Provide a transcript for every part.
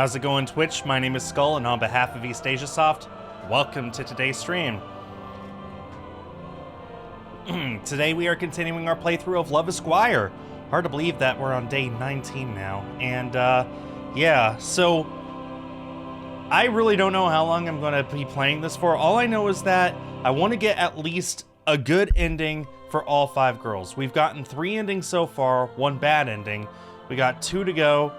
How's it going, Twitch? My name is Skull, and on behalf of EastAsiaSoft, welcome to today's stream. Today we are continuing our playthrough of Love Esquire. Hard to believe that we're on day 19 now. And, yeah, so I really don't know how long I'm going to be playing this for. All I know is that I want to get at least a good ending for all 5 girls. We've gotten 3 endings so far, 1 bad ending. We got 2 to go.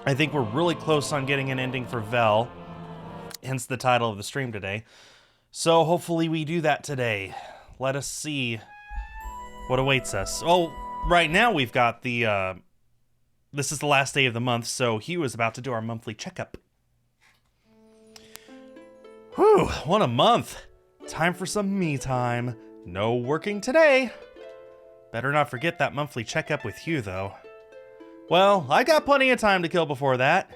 I think we're really close on getting an ending for Vel, hence the title of the stream today. So hopefully we do that today. Let us see what awaits us. Oh, right now we've got the, this is the last day of the month, so Hugh is about to do our monthly checkup. Whew, what a month. Time for some me time. No working today. Better not forget that monthly checkup with Hugh, though. Well, I got plenty of time to kill before that.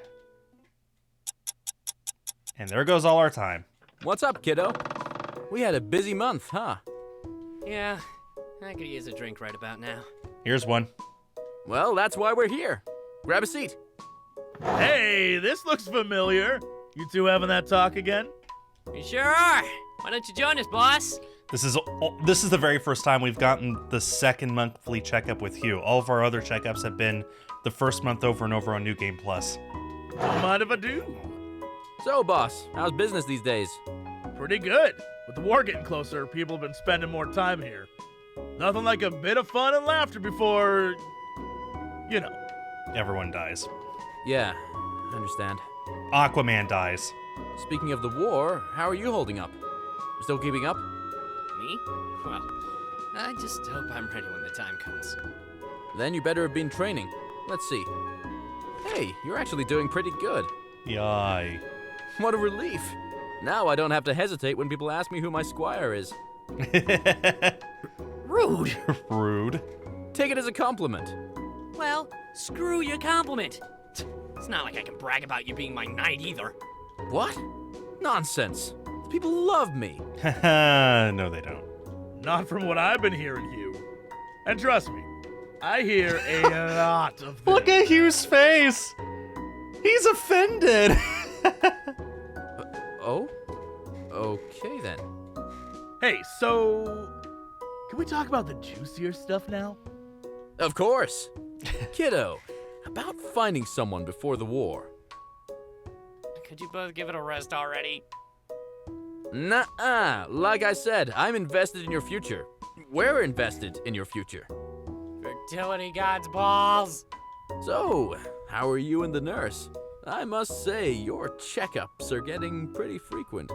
And there goes all our time. What's up, kiddo? We had a busy month, huh? Yeah, I could use a drink right about now. Here's one. Well, that's why we're here. Grab a seat. Hey, this looks familiar. You two having that talk again? We sure are. Why don't you join us, boss? This is the very first time we've gotten the second monthly checkup with Hugh. All of our other checkups have been the first month over and over on New Game Plus. Don't mind if I do. So, boss, how's business these days? Pretty good. With the war getting closer, people have been spending more time here. Nothing like a bit of fun and laughter before, you know. Everyone dies. Yeah, I understand. Aquaman dies. Speaking of the war, how are you holding up? Still keeping up? Me? Well, I just hope I'm ready when the time comes. Then you better have been training. Let's see. Hey, you're actually doing pretty good. Yay. What a relief. Now I don't have to hesitate when people ask me who my squire is. Rude. Rude. Take it as a compliment. Well, screw your compliment. It's not like I can brag about you being my knight either. What? Nonsense. People love me. No, they don't. Not from what I've been hearing, Hugh. And trust me, I hear a lot of things. Look at Hugh's face. He's offended. Oh? Okay then. Hey, so can we talk about the juicier stuff now? Of course. Kiddo, about finding someone before the war. Could you both give it a rest already? Nuh-uh. Like I said, I'm invested in your future. We're invested in your future. Fertility god's balls. So, how are you and the nurse? I must say, your checkups are getting pretty frequent.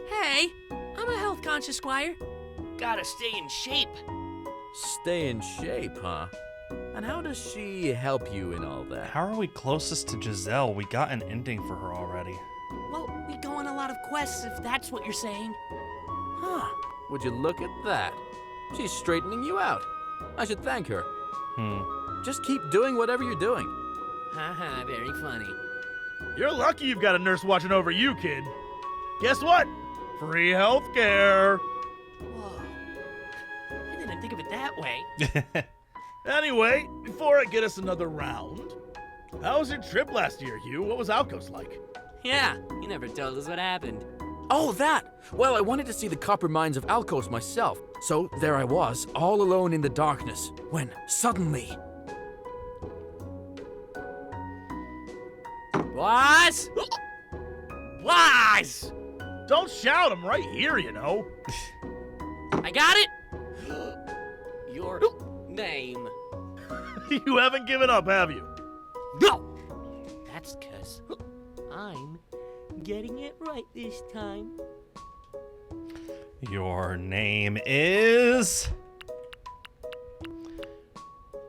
Hey, I'm a health-conscious squire. Gotta stay in shape. Stay in shape, huh? And how does she help you in all that? How are we closest to Giselle? We got an ending for her already. Well, we go on a lot of quests, if that's what you're saying. Huh. Would you look at that? She's straightening you out. I should thank her. Just keep doing whatever you're doing. Haha, very funny. You're lucky you've got a nurse watching over you, kid. Guess what? Free healthcare. Whoa. I didn't think of it that way. Anyway, before I get us another round, how was your trip last year, Hugh? What was Outcoast like? Yeah, you never told us what happened. Oh, that! Well, I wanted to see the copper mines of Alcos myself. So there I was, all alone in the darkness, when suddenly... Boss! Boss! Don't shout, I'm right here, you know. I got it! Your name. You haven't given up, have you? No! That's 'cause I'm getting it right this time. Your name is...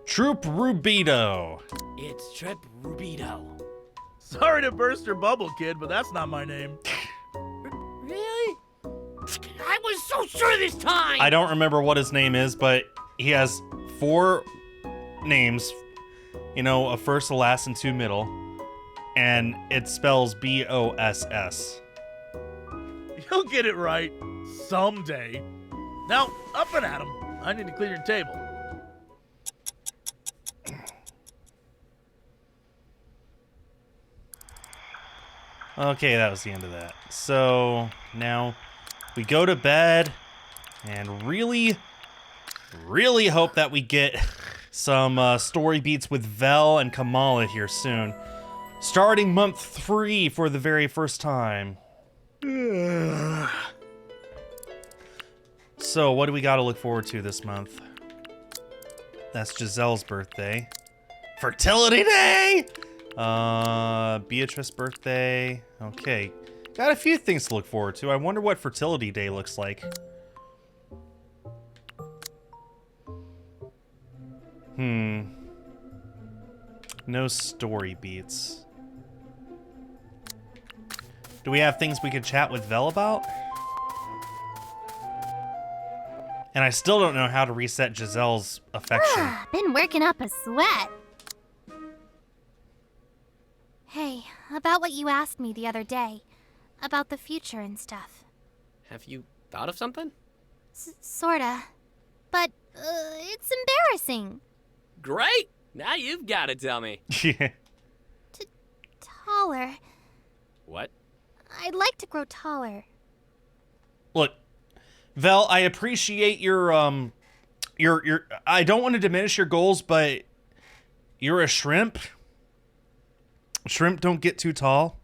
Troop Rubido. It's Trip Rubido. Sorry to burst your bubble, kid, but that's not my name. Really? I was so sure this time! I don't remember what his name is, but he has 4 names. You know, a first, a last, and 2 middle. And it spells B-O-S-S. You'll get it right someday. Now, up and at 'em. I need to clean your table. Okay, that was the end of that. So now we go to bed and really hope that we get some story beats with Vel and Kamala here soon. Starting month 3 for the very first time. So, what do we got to look forward to this month? That's Giselle's birthday. Fertility Day! Beatrice's birthday. Okay. Got a few things to look forward to. I wonder what Fertility Day looks like. No story beats. Do we have things we could chat with Vel about? And I still don't know how to reset Giselle's affection. Been working up a sweat. Hey, about what you asked me the other day. About the future and stuff. Have you thought of something? Sorta. But, it's embarrassing. Great! Now you've got to tell me. Yeah. Taller. What? I'd like to grow taller. Look, Vel, I appreciate your I don't want to diminish your goals, but you're a shrimp. Shrimp don't get too tall.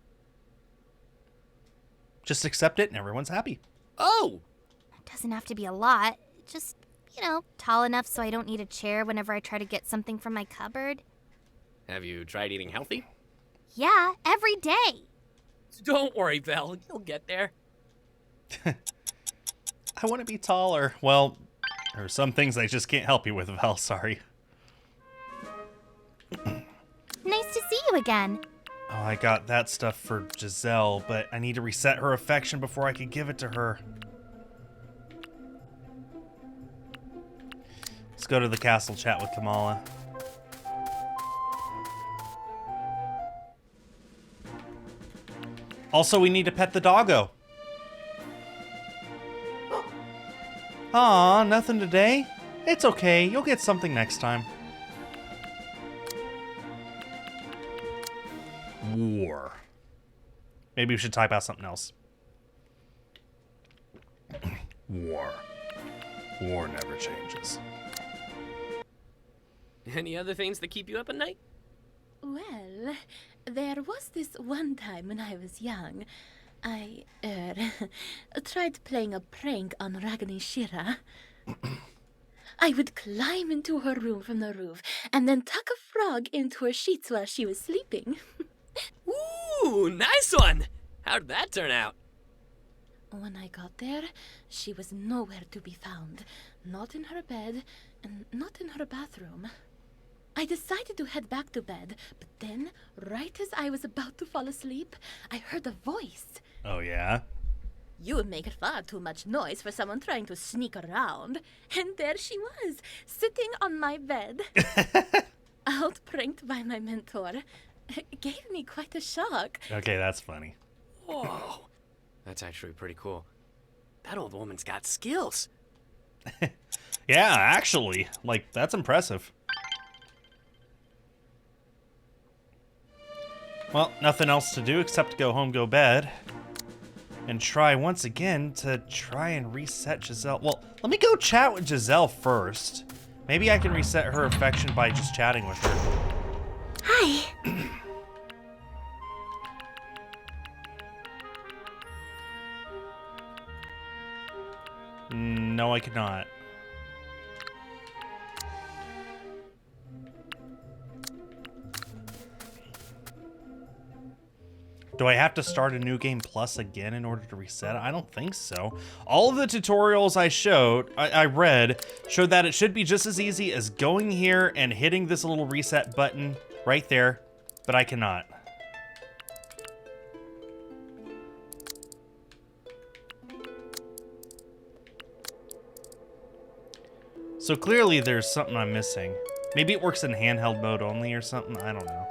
Just accept it and everyone's happy. Oh! It doesn't have to be a lot. Just, tall enough so I don't need a chair whenever I try to get something from my cupboard. Have you tried eating healthy? Yeah, every day. Don't worry, Val. You'll get there. I want to be taller. Well, there are some things I just can't help you with, Vel. Sorry. Nice to see you again. Oh, I got that stuff for Giselle, but I need to reset her affection before I can give it to her. Let's go to the castle chat with Kamala. Also, we need to pet the doggo. Aw, nothing today? It's okay, you'll get something next time. War. Maybe we should type out something else. War. War never changes. Any other things that keep you up at night? Well, there was this one time when I was young. I, tried playing a prank on Ragini Shira. I would climb into her room from the roof and then tuck a frog into her sheets while she was sleeping. Ooh, nice one! How'd that turn out? When I got there, she was nowhere to be found. Not in her bed, and not in her bathroom. I decided to head back to bed, but then, right as I was about to fall asleep, I heard a voice. Oh, yeah? You make far too much noise for someone trying to sneak around. And there she was, sitting on my bed. Outpranked by my mentor. It gave me quite a shock. Okay, that's funny. Whoa. That's actually pretty cool. That old woman's got skills. Yeah, actually. Like, that's impressive. Well, nothing else to do except to go home, go bed. And try once again to try and reset Giselle. Well, let me go chat with Giselle first. Maybe I can reset her affection by just chatting with her. Hi. No, I cannot. Do I have to start a new game plus again in order to reset it? I don't think so. All of the tutorials I read showed that it should be just as easy as going here and hitting this little reset button right there, but I cannot. So clearly there's something I'm missing. Maybe it works in handheld mode only or something, I don't know.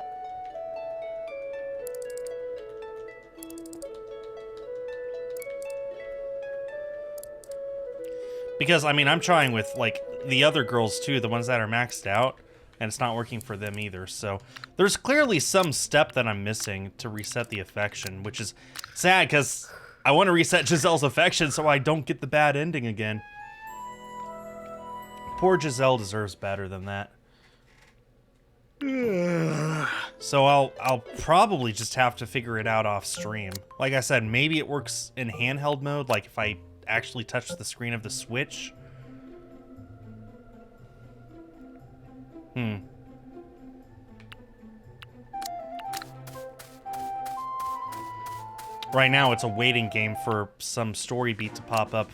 Because, I mean, I'm trying with, like, the other girls, too, the ones that are maxed out. and it's not working for them either. So there's clearly some step that I'm missing to reset the affection, which is sad because I want to reset Giselle's affection so I don't get the bad ending again. Poor Giselle deserves better than that. So I'll probably just have to figure it out off stream. Like I said, maybe it works in handheld mode, like if I actually touch the screen of the Switch. Right now, it's a waiting game for some story beat to pop up.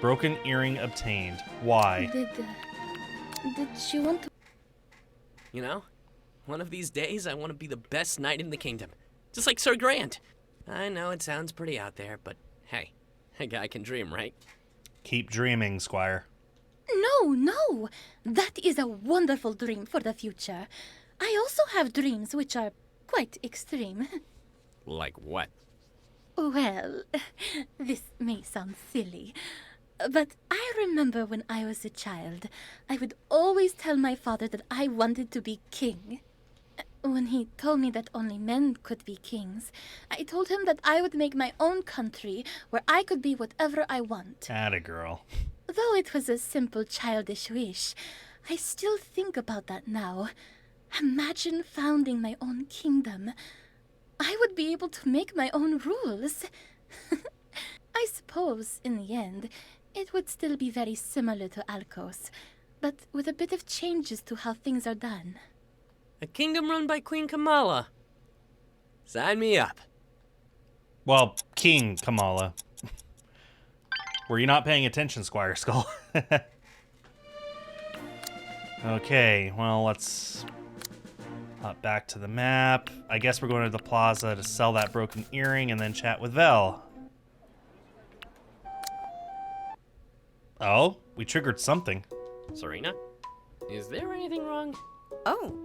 Broken earring obtained. Why? Did she want to? You know, one of these days I want to be the best knight in the kingdom. Just like Sir Grant. I know it sounds pretty out there, but hey, a guy can dream, right? Keep dreaming, Squire. No. That is a wonderful dream for the future. I also have dreams which are quite extreme. Like what? Well, this may sound silly, but I remember when I was a child, I would always tell my father that I wanted to be king. When he told me that only men could be kings, I told him that I would make my own country where I could be whatever I want. Atta girl. Though it was a simple childish wish, I still think about that now. Imagine founding my own kingdom. I would be able to make my own rules. I suppose, in the end, it would still be very similar to Alcos, but with a bit of changes to how things are done. A kingdom run by Queen Kamala. Sign me up. Well, King Kamala. Were you not paying attention, Squire Skull? Okay, well, let's hop back to the map. I guess we're going to the plaza to sell that broken earring and then chat with Vel. Oh, we triggered something. Serena? Is there anything wrong? Oh,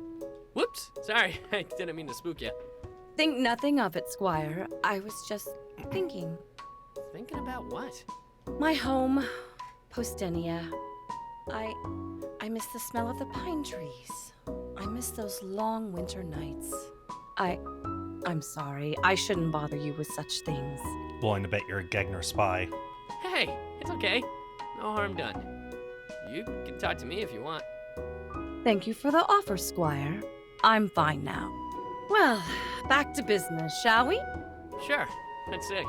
Whoops, sorry, I didn't mean to spook you. think nothing of it, Squire. I was just thinking. Thinking about what? My home, Postenia. I miss the smell of the pine trees. I miss those long winter nights. I'm sorry. I shouldn't bother you with such things. Willing to bet you're a Gegner spy. Hey, it's okay. No harm done. You can talk to me if you want. Thank you for the offer, Squire. I'm fine now. Well, back to business, shall we? Sure, let's see.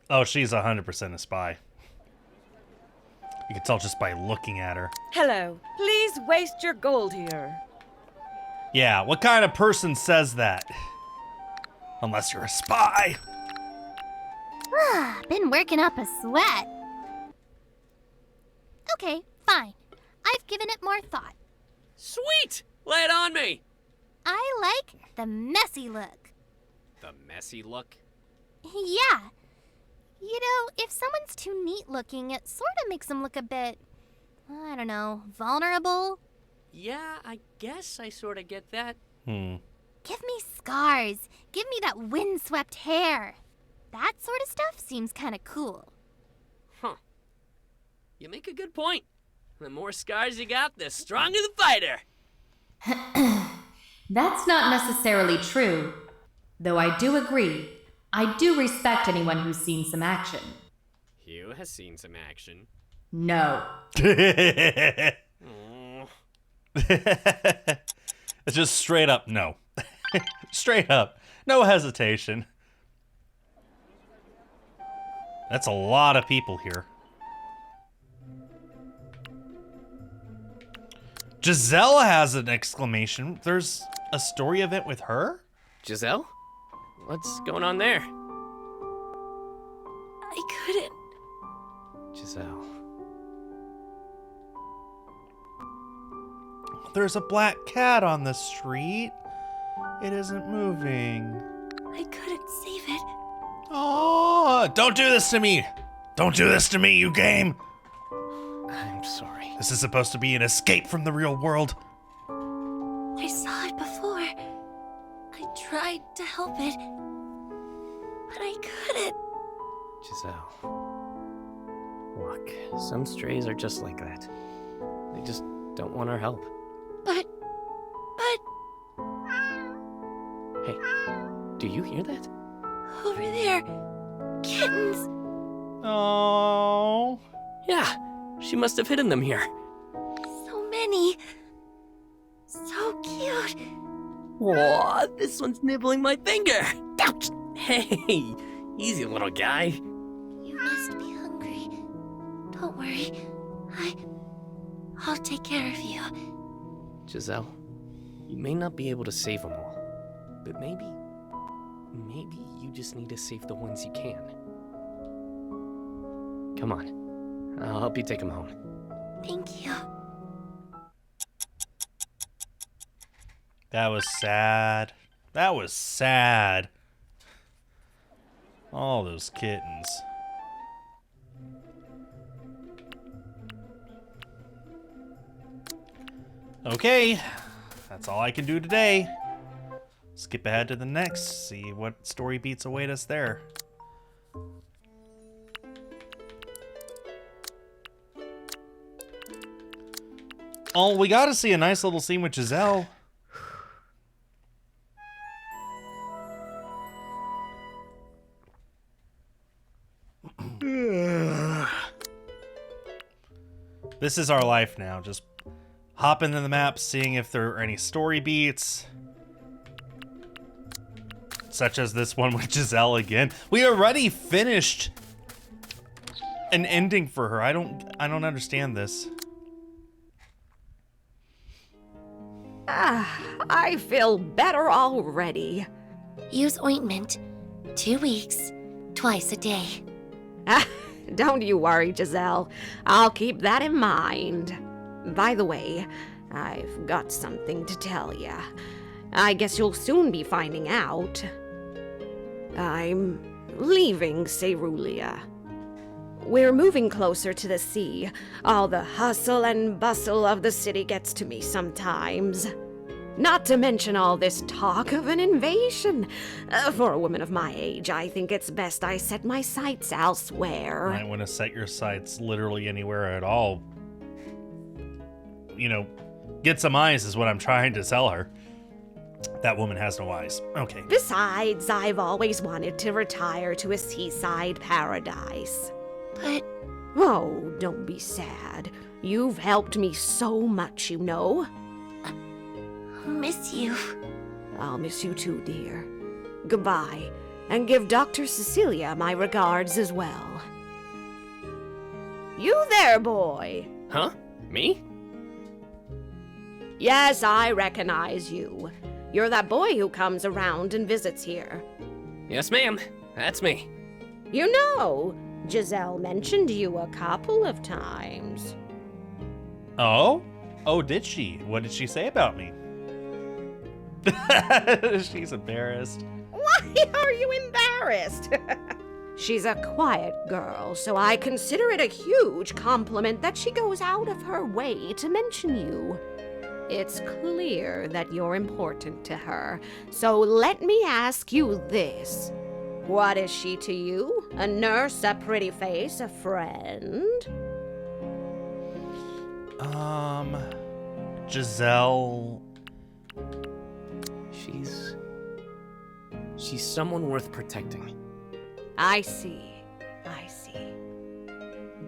Oh, she's 100% a spy. You can tell just by looking at her. Hello. Please waste your gold here. Yeah, what kind of person says that? Unless you're a spy. Been working up a sweat. Okay, fine. I've given it more thought. Sweet! Lay it on me! I like the messy look. The messy look? Yeah. You know, if someone's too neat looking, it sort of makes them look a bit, I don't know, vulnerable. Yeah, I guess I sort of get that. Give me scars. Give me that windswept hair. That sort of stuff seems kind of cool. Huh. You make a good point. The more scars you got, the stronger the fighter. That's not necessarily true. Though I do agree. I do respect anyone who's seen some action. Hugh has seen some action. No. It's just straight up no. Straight up. No hesitation. That's a lot of people here. Giselle has an exclamation. There's a story event with her? Giselle? What's going on there? I couldn't. Giselle. There's a black cat on the street. It isn't moving. I couldn't save it. Oh, don't do this to me. Don't do this to me, you game. I'm sorry. This is supposed to be an escape from the real world. I saw it before. I tried to help it, but I couldn't. Giselle. Look, some strays are just like that. They just don't want our help. But... Hey, do you hear that? over there, kittens. Oh. Yeah, she must have hidden them here. So many. So cute. Whoa, this one's nibbling my finger. Ouch! Hey, easy little guy. You must be hungry. Don't worry. I'll take care of you. Giselle, you may not be able to save them all, but maybe you just need to save the ones you can. Come on, I'll help you take them home. Thank you. That was sad. That was sad. All those kittens. Okay, that's all I can do today. Skip ahead to the next, see what story beats await us there. Oh, we gotta see a nice little scene with Giselle. This is our life now. Just hop into the map, seeing if there are any story beats. Such as this one with Giselle again. We already finished an ending for her. I don't understand this. I feel better already. Use ointment. 2 weeks. Twice a day. Don't you worry, Giselle. I'll keep that in mind. By the way, I've got something to tell ya. I guess you'll soon be finding out. I'm leaving Cerulia. We're moving closer to the sea. All the hustle and bustle of the city gets to me sometimes. Not to mention all this talk of an invasion. For a woman of my age, I think it's best I set my sights elsewhere. Might want to set your sights literally anywhere at all. You know, get some eyes is what I'm trying to tell her. That woman has no eyes. Okay. Besides, I've always wanted to retire to a seaside paradise. But Oh, don't be sad. You've helped me so much, you know. I'll miss you. I'll miss you too, dear. Goodbye, and give Dr. Cecilia my regards as well. You there, boy? Huh? Me? Yes, I recognize you. You're that boy who comes around and visits here. Yes, ma'am. That's me. You know, Giselle mentioned you a couple of times. Oh? Oh, did she? What did she say about me? She's embarrassed. Why are you embarrassed? She's a quiet girl, so I consider it a huge compliment that she goes out of her way to mention you. It's clear that you're important to her, so let me ask you this. What is she to you? A nurse, a pretty face, a friend? Giselle. She's someone worth protecting. I see.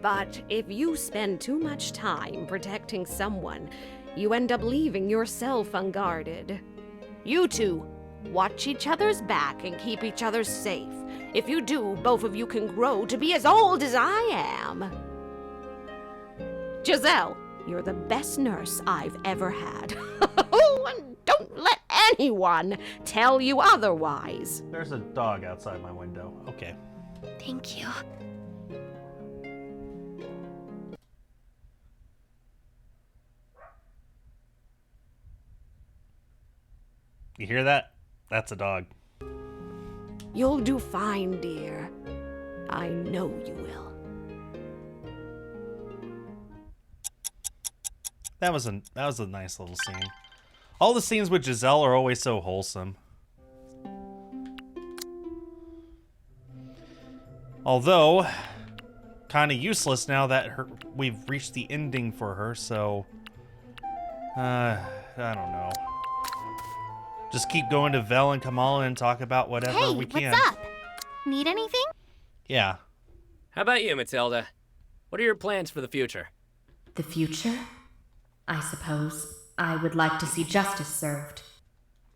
But if you spend too much time protecting someone, you end up leaving yourself unguarded. You two, watch each other's back and keep each other safe. If you do, both of you can grow to be as old as I am. Giselle, you're the best nurse I've ever had. And don't let anyone tell you otherwise. There's a dog outside my window. Okay. Thank you. You hear that? That's a dog. You'll do fine, dear. I know you will. That was a nice little scene. All the scenes with Giselle are always so wholesome. Although, kind of useless now that we've reached the ending for her, so... I don't know. Just keep going to Vel and Kamala and talk about whatever Hey, we can. what's up? Need anything? Yeah. How about you, Matilda? What are your plans for the future? The future? I suppose I would like to see justice served.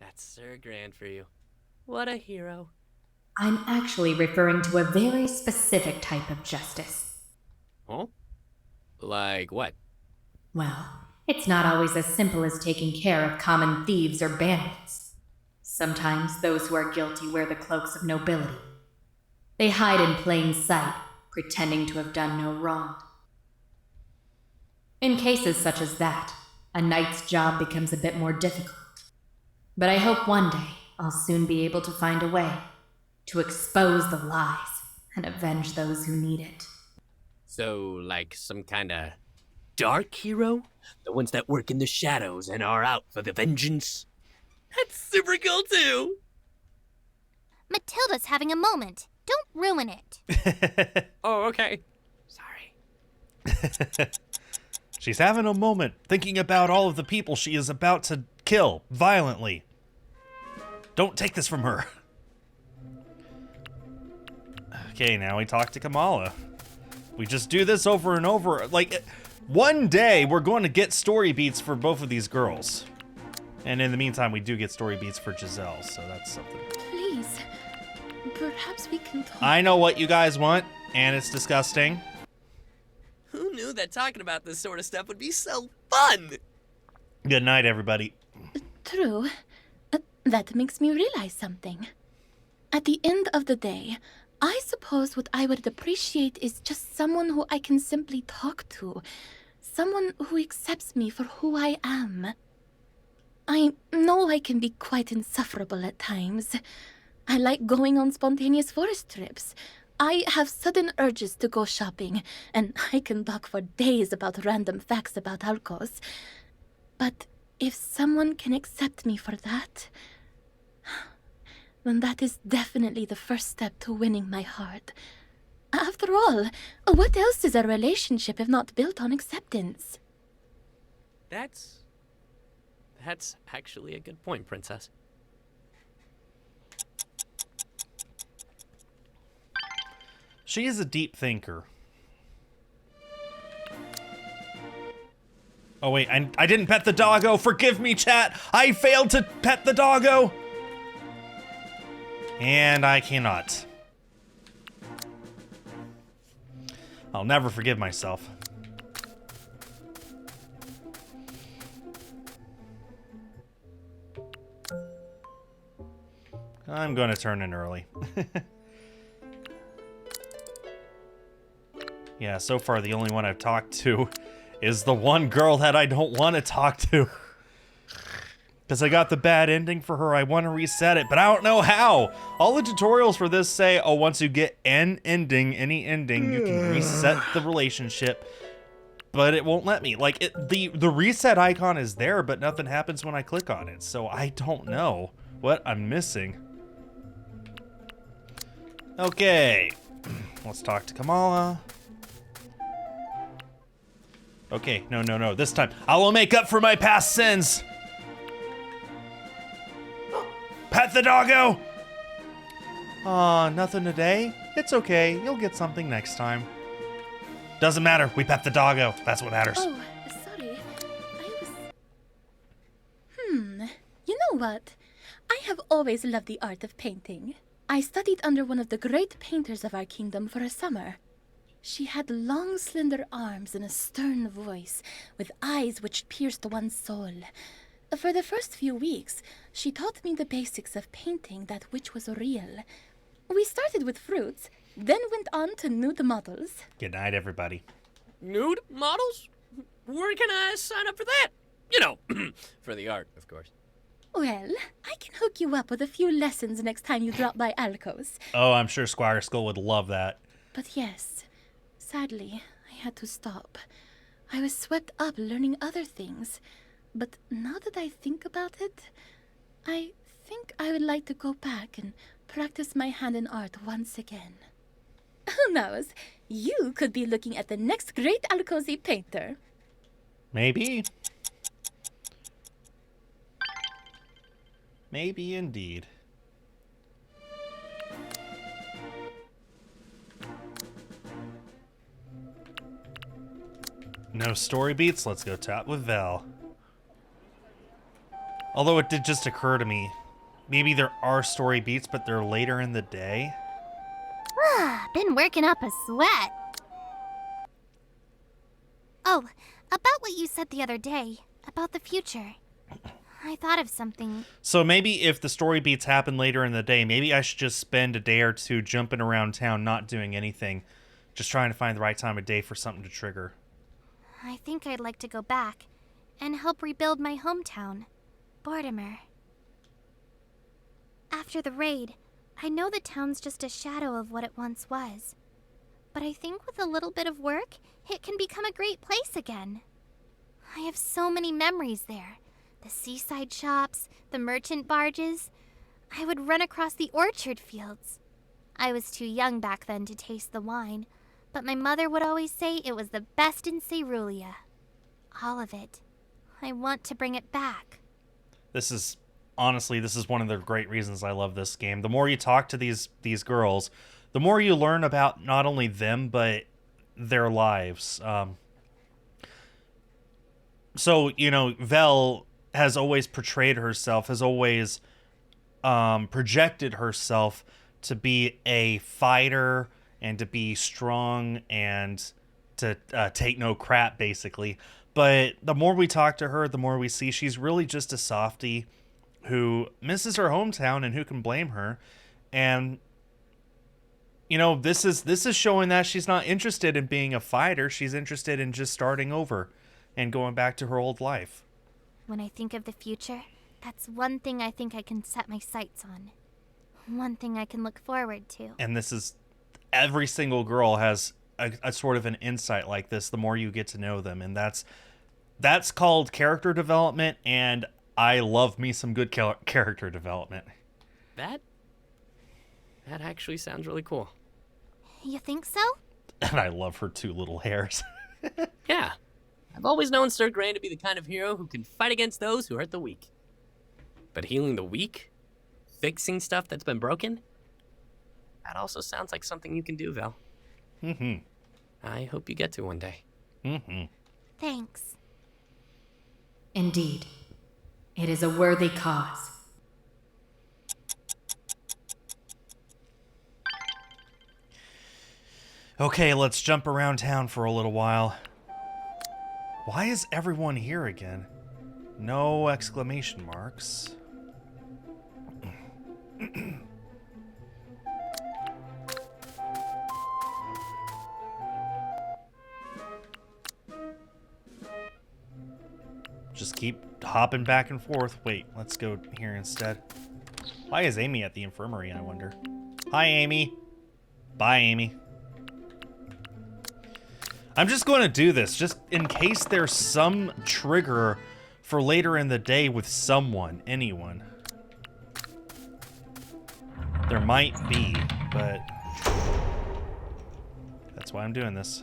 That's Sir Grant for you. What a hero. I'm actually referring to a very specific type of justice. Huh? Like what? Well, it's not always as simple as taking care of common thieves or bandits. Sometimes those who are guilty wear the cloaks of nobility. They hide in plain sight, pretending to have done no wrong. In cases such as that, a knight's job becomes a bit more difficult. But I hope one day I'll soon be able to find a way to expose the lies and avenge those who need it. So, like some kind of dark hero? The ones that work in the shadows and are out for the vengeance? That's super cool too! Matilda's having a moment. Don't ruin it. Oh, okay. Sorry. She's having a moment, thinking about all of the people she is about to kill violently. Don't take this from her. Okay, now we talk to Kamala. We just do this over and over. Like, one day we're going to get story beats for both of these girls. And in the meantime, we do get story beats for Giselle, so that's something. Please, perhaps we can talk. I know what you guys want, and it's disgusting. Who knew that talking about this sort of stuff would be so fun? Good night, everybody. True. That makes me realize something. At the end of the day, I suppose what I would appreciate is just someone who I can simply talk to. Someone who accepts me for who I am. I know I can be quite insufferable at times. I like going on spontaneous forest trips. I have sudden urges to go shopping, and I can talk for days about random facts about Alcos. But if someone can accept me for that, then that is definitely the first step to winning my heart. After all, what else is a relationship if not built on acceptance? That's actually a good point, Princess. She is a deep thinker. Oh wait, I didn't pet the doggo. Forgive me, chat. I failed to pet the doggo. And I cannot. I'll never forgive myself. I'm going to turn in early. Yeah, so far the only one I've talked to is the one girl that I don't want to talk to. Because I got the bad ending for her, I want to reset it, but I don't know how. All the tutorials for this say, oh, once you get an ending, any ending, you can reset the relationship. But it won't let me. Like, the reset icon is there, but nothing happens when I click on it. So I don't know what I'm missing. Okay. Let's talk to Kamala. Okay, no. This time, I will make up for my past sins. Pet the doggo! Aw, nothing today? It's okay, you'll get something next time. Doesn't matter, we pet the doggo. That's what matters. Oh, sorry. I was... You know what? I have always loved the art of painting. I studied under one of the great painters of our kingdom for a summer. She had long, slender arms and a stern voice, with eyes which pierced one's soul. For the first few weeks, she taught me the basics of painting that which was real. We started with fruits, then went on to nude models. Good night, everybody. Nude models? Where can I sign up for that? You know, for the art, of course. Well, I can hook you up with a few lessons next time you drop by Alcos. Oh, I'm sure Squire Skull would love that. But yes, sadly, I had to stop. I was swept up learning other things. But now that I think about it, I think I would like to go back and practice my hand in art once again. Who knows? You could be looking at the next great Alcosi painter. Maybe. Maybe indeed. No story beats, let's go chat with Val. Although it did just occur to me, maybe there are story beats, but they're later in the day. Been working up a sweat. Oh, about what you said the other day, about the future. I thought of something. So maybe if the story beats happen later in the day, maybe I should just spend a day or two jumping around town, not doing anything. Just trying to find the right time of day for something to trigger. I think I'd like to go back and help rebuild my hometown, Mortimer. After the raid, I know the town's just a shadow of what it once was. But I think with a little bit of work, it can become a great place again. I have so many memories there. The seaside shops, the merchant barges. I would run across the orchard fields. I was too young back then to taste the wine, but my mother would always say it was the best in Cerulia. All of it. I want to bring it back. Honestly, this is one of the great reasons I love this game. The more you talk to these girls, the more you learn about not only them, but their lives. So, Vel has always portrayed herself, has always projected herself to be a fighter and to be strong and to take no crap, basically. But the more we talk to her, the more we see she's really just a softie who misses her hometown, and who can blame her. And this is showing that she's not interested in being a fighter. She's interested in just starting over and going back to her old life. When I think of the future, that's one thing I think I can set my sights on. One thing I can look forward to. And every single girl has a sort of an insight like this the more you get to know them. And that's called character development, and I love me some good character development. That actually sounds really cool. You think so? And I love her 2 little hairs. Yeah. I've always known Sir Gran to be the kind of hero who can fight against those who hurt the weak. But healing the weak? Fixing stuff that's been broken? That also sounds like something you can do, Val. Mm-hmm. I hope you get to one day. Mm-hmm. Thanks. Indeed. It is a worthy cause. Okay, let's jump around town for a little while. Why is everyone here again? No exclamation marks. Just keep hopping back and forth. Wait, let's go here instead. Why is Amy at the infirmary, I wonder? Hi, Amy. Bye, Amy. I'm just going to do this, just in case there's some trigger for later in the day with anyone. There might be, but that's why I'm doing this.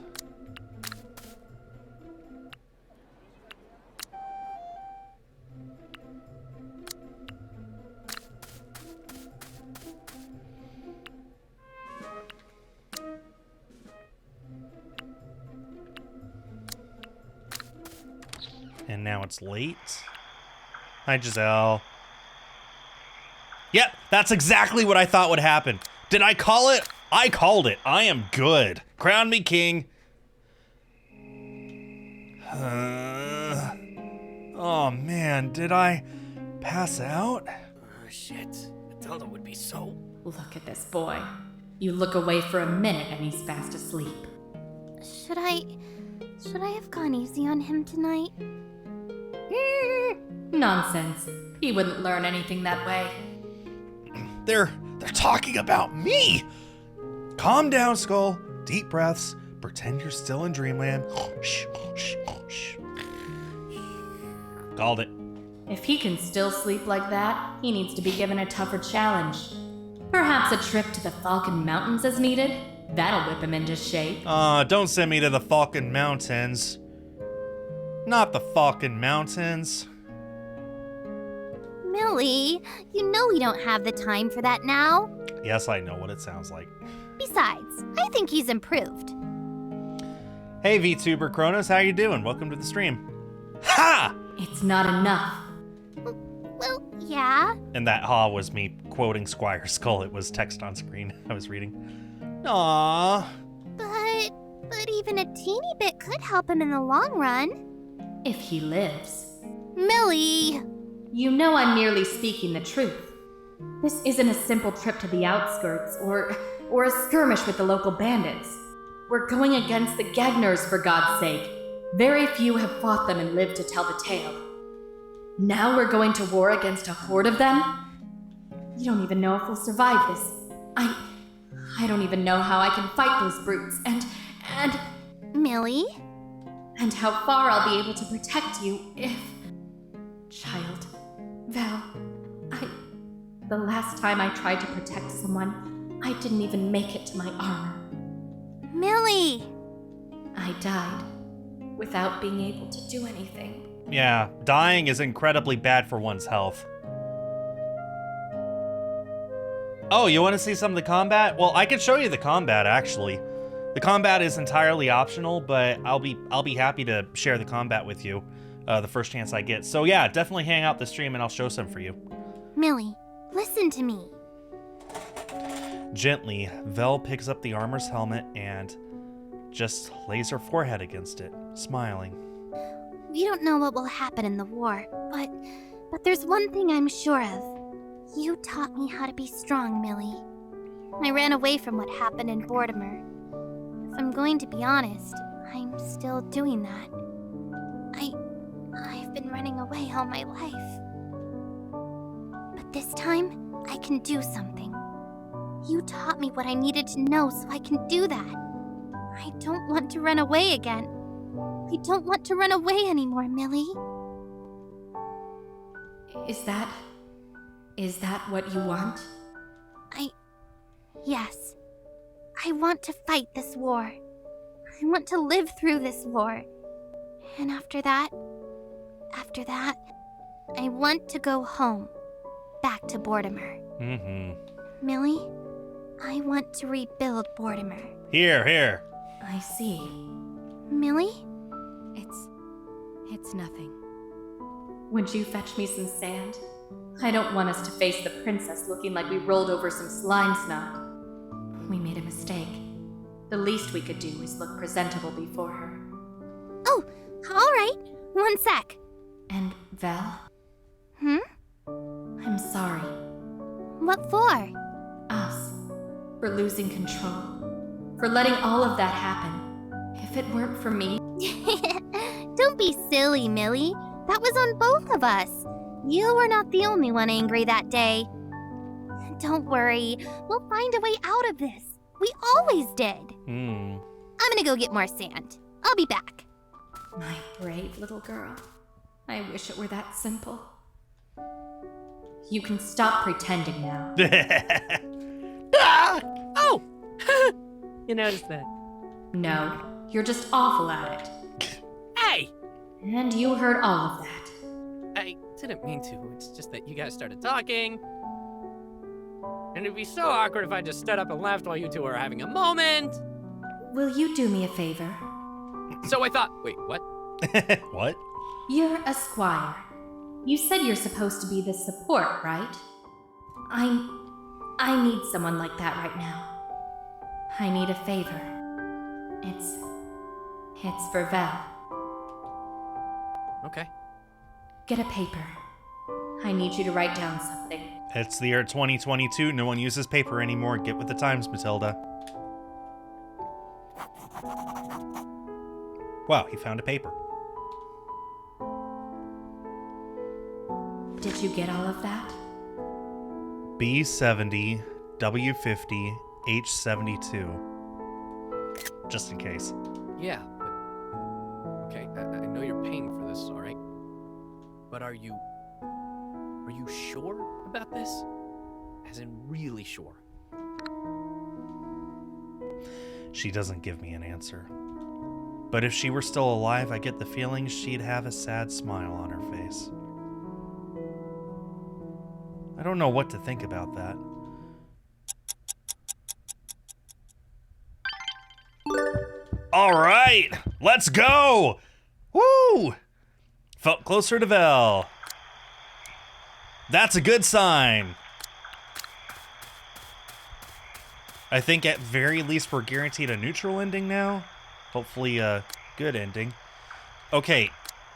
And now it's late. Hi, Giselle. Yep, that's exactly what I thought would happen. Did I call it? I called it. I am good. Crown me king. Oh man, did I pass out? Oh, shit. I told him it would be so. Look at this boy. You look away for a minute and he's fast asleep. Should I have gone easy on him tonight? Nonsense. He wouldn't learn anything that way. They're talking about me. Calm down, Skull. Deep breaths. Pretend you're still in dreamland. Shh, shh, shh. Called it. If he can still sleep like that, he needs to be given a tougher challenge. Perhaps a trip to the Falcon Mountains is needed? That'll whip him into shape. Don't send me to the Falcon Mountains. Not the Falcon Mountains. Millie, you know we don't have the time for that now. Yes, I know what it sounds like. Besides, I think he's improved. Hey, VTuber Kronos, how you doing? Welcome to the stream. Ha! It's not enough. Well, yeah. And that ha was me quoting Squire Skull. It was text on screen I was reading. Aww. But even a teeny bit could help him in the long run. If he lives. Millie! You know I'm merely speaking the truth. This isn't a simple trip to the outskirts or a skirmish with the local bandits. We're going against the Gagners, for God's sake. Very few have fought them and lived to tell the tale. Now we're going to war against a horde of them? You don't even know if we'll survive this. I don't even know how I can fight those brutes, and... Millie? And how far I'll be able to protect you if... Child, Val, the last time I tried to protect someone, I didn't even make it to my armor. Millie! I died without being able to do anything. Yeah, dying is incredibly bad for one's health. Oh, you want to see some of the combat? Well, I can show you the combat, actually. The combat is entirely optional, but I'll be happy to share the combat with you the first chance I get. So yeah, definitely hang out the stream and I'll show some for you. Millie, listen to me. Gently, Vel picks up the armor's helmet and just lays her forehead against it, smiling. We don't know what will happen in the war, but there's one thing I'm sure of. You taught me how to be strong, Millie. I ran away from what happened in Mortimer. If I'm going to be honest, I'm still doing that. I've been running away all my life. But this time, I can do something. You taught me what I needed to know so I can do that. I don't want to run away again. I don't want to run away anymore, Millie. Is that what you want? Yes. I want to fight this war. I want to live through this war. And after that, I want to go home. Back to Mortimer. Mm-hmm. Millie, I want to rebuild Mortimer. Here. I see. Millie? It's nothing. Would you fetch me some sand? I don't want us to face the princess looking like we rolled over some slime snot. We made a mistake. The least we could do is look presentable before her. Oh, all right. One sec. And Val? I'm sorry. What for? Us. For losing control. For letting all of that happen. If it weren't for me... Don't be silly, Millie. That was on both of us. You were not the only one angry that day. Don't worry. We'll find a way out of this. We always did. I'm gonna go get more sand. I'll be back. My brave little girl. I wish it were that simple. You can stop pretending now. Oh! You noticed that? No, you're just awful at it. Hey! And you heard all of that. I didn't mean to. It's just that you guys started talking. And it'd be so awkward if I just stood up and left while you two were having a moment. Will you do me a favor? So I thought, wait, what? What? You're Esquire. You said you're supposed to be the support, right? I need someone like that right now. I need a favor. It's for Val. Okay. Get a paper. I need you to write down something. It's the year 2022. No one uses paper anymore. Get with the times, Matilda. Wow, he found a paper. Did you get all of that? B70, W50, H72. Just in case. Yeah, but... Okay, I know you're paying for this, alright? But are you sure about this? As in really sure? She doesn't give me an answer. But if she were still alive, I get the feeling she'd have a sad smile on her face. I don't know what to think about that. All right, let's go! Woo! Felt closer to Vel. That's a good sign. I think at very least we're guaranteed a neutral ending now. Hopefully a good ending. Okay,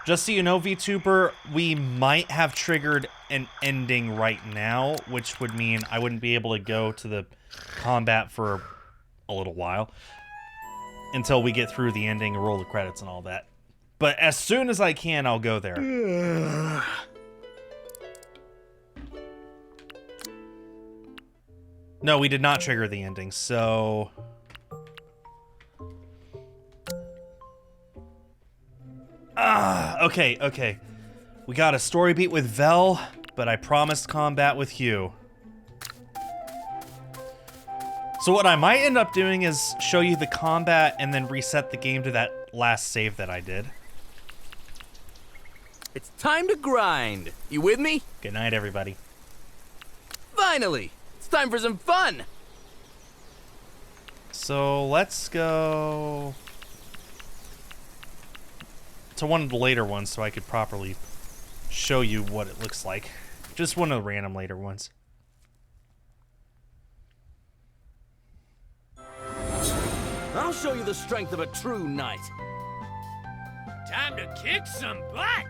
just so you know, VTuber, we might have triggered an ending right now, which would mean I wouldn't be able to go to the combat for a little while until we get through the ending and roll the credits and all that. But as soon as I can, I'll go there. No, we did not trigger the ending, so... okay. We got a story beat with Vel, but I promised combat with Hugh. So what I might end up doing is show you the combat and then reset the game to that last save that I did. It's time to grind. You with me? Good night, everybody. Finally! It's time for some fun! So let's go to one of the later ones so I could properly show you what it looks like. Just one of the random later ones. I'll show you the strength of a true knight. Time to kick some butt!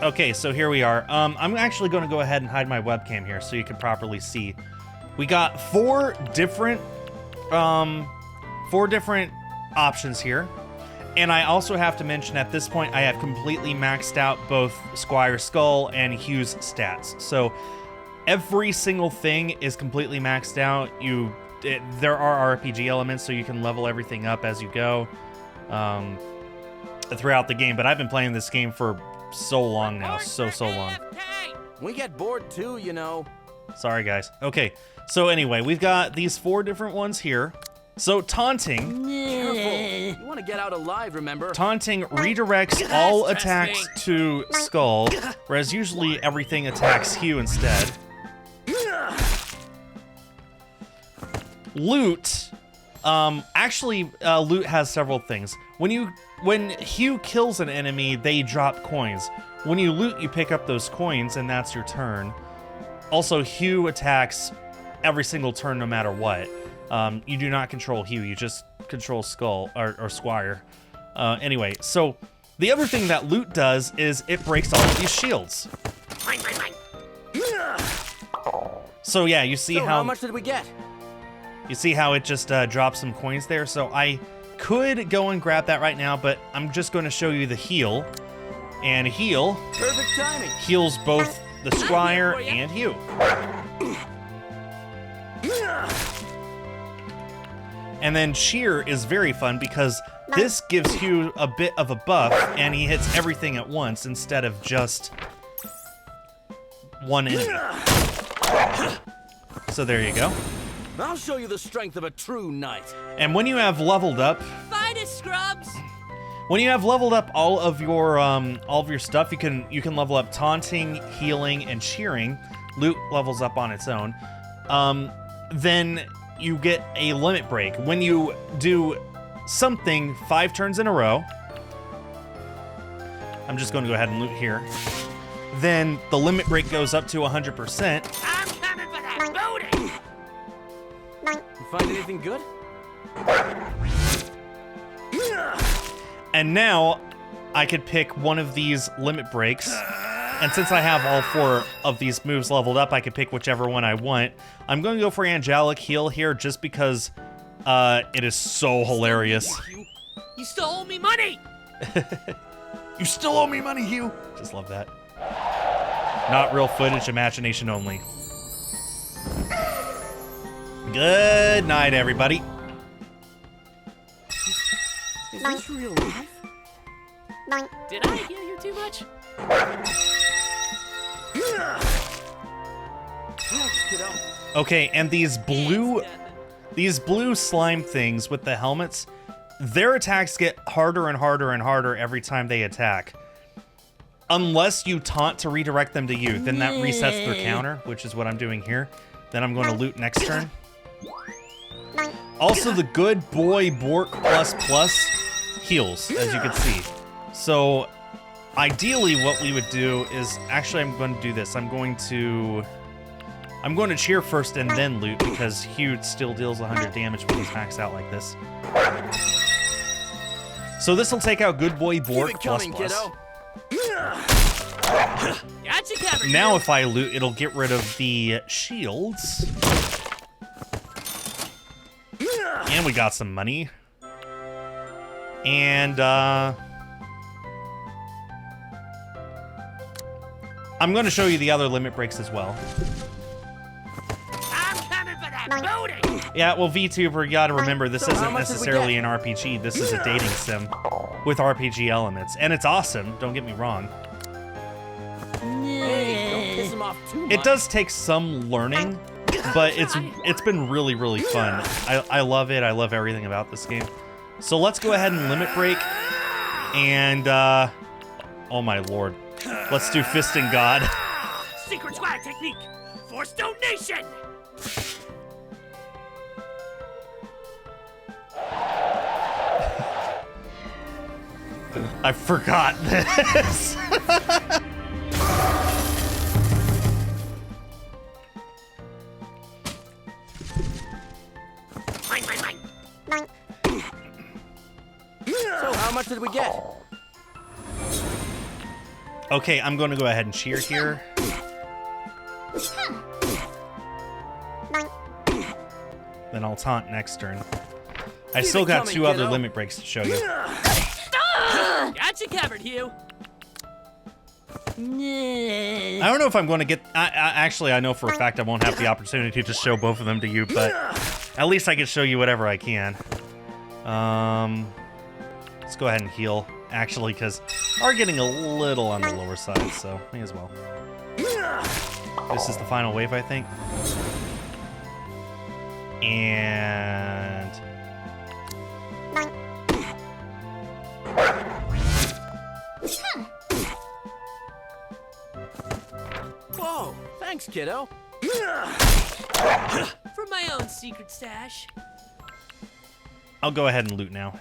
Okay, so here we are. I'm actually going to go ahead and hide my webcam here so you can properly see. We got four different options here. And I also have to mention at this point, I have completely maxed out both Squire's Skull and Hugh's stats. So every single thing is completely maxed out. There are RPG elements, so you can level everything up as you go throughout the game. But I've been playing this game for so long now, so long. We get bored too, you know. Sorry, guys. Okay, so anyway, we've got these four different ones here. So taunting. Careful. You want to get out alive, remember? Taunting redirects all attacks to Skull, whereas usually everything attacks Hugh instead. Loot. Loot has several things. When Hugh kills an enemy, they drop coins. When you loot, you pick up those coins, and that's your turn. Also, Hugh attacks every single turn, no matter what. You do not control Hugh, you just control Skull, or Squire. Anyway, so the other thing that loot does is it breaks all of these shields. So yeah, you see how much did we get? You see how it just drops some coins there? So I could go and grab that right now, but I'm just going to show you the heal. And heal perfect timing. Heals both the Squire and Hugh. And then cheer is very fun because this gives Hugh a bit of a buff and he hits everything at once instead of just one enemy. So there you go. I'll show you the strength of a true knight. And when you have leveled up, Fight us, scrubs! when you have leveled up all of your stuff, you can level up taunting, healing, and cheering. Loot levels up on its own. Then you get a limit break. When you do something 5 turns in a row, I'm just going to go ahead and loot here. Then the limit break goes up to 100%. I'm coming for that booty! You find anything good? And now I could pick one of these limit breaks. And since I have all 4 of these moves leveled up, I could pick whichever one I want. I'm going to go for Angelic Heal here just because it is so hilarious. You still owe me money! You still owe me money, Hugh! Just love that. Not real footage, imagination only. Good night, everybody. Is this real life? Did I hear you too much? Thanks, kiddo. Okay, and these blue these blue slime things with the helmets, their attacks get harder and harder and harder every time they attack. Unless you taunt to redirect them to you, then that resets their counter, which is what I'm doing here. Then I'm going to loot next turn. Also, the good boy Bork ++ heals, as you can see. So, ideally what we would do is, actually I'm going to do this. I'm going to cheer first and then loot, because Hugh still deals 100 damage when he's maxed out like this. So this will take out good boy Bork ++. Gotcha covered. Now if I loot, it'll get rid of the shields. And we got some money. And, I'm going to show you the other limit breaks as well. I'm coming for that booty. Yeah, well, VTuber, you gotta remember, this isn't necessarily an RPG. This is a dating sim with RPG elements. And it's awesome, don't get me wrong. Hey, don't piss him off too much. It does take some learning, but it's been really, really fun. I love it. I love everything about this game. So let's go ahead and limit break. And, oh my lord. Let's do Fisting God. Secret swag technique. Force donation. I forgot this. Mine. So how much did we get? Okay, I'm going to go ahead and cheer here. Then I'll taunt next turn. I still got two other limit breaks to show you. Gotcha covered, Hugh. I don't know if I'm going to get... actually, I know for a fact I won't have the opportunity to show both of them to you, but at least I can show you whatever I can. Let's go ahead and heal, actually, because we're getting a little on the lower side, so may as well. This is the final wave, I think. And... Whoa, thanks, kiddo. From my own secret stash. I'll go ahead and loot now.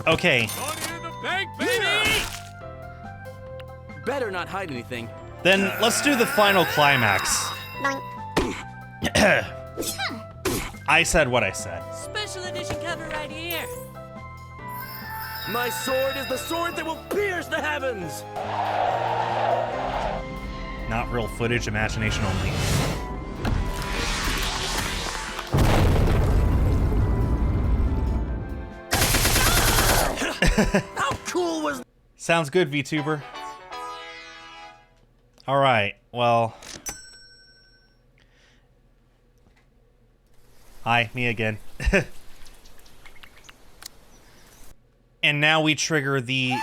Okay. Money in the bank, baby! Better not hide anything. Then let's do the final climax. I said what I said. Special edition cover right here. My sword is the sword that will pierce the heavens. Not real footage, imagination only. How cool was... Sounds good, VTuber. Alright, well... Hi, me again. And now we trigger the...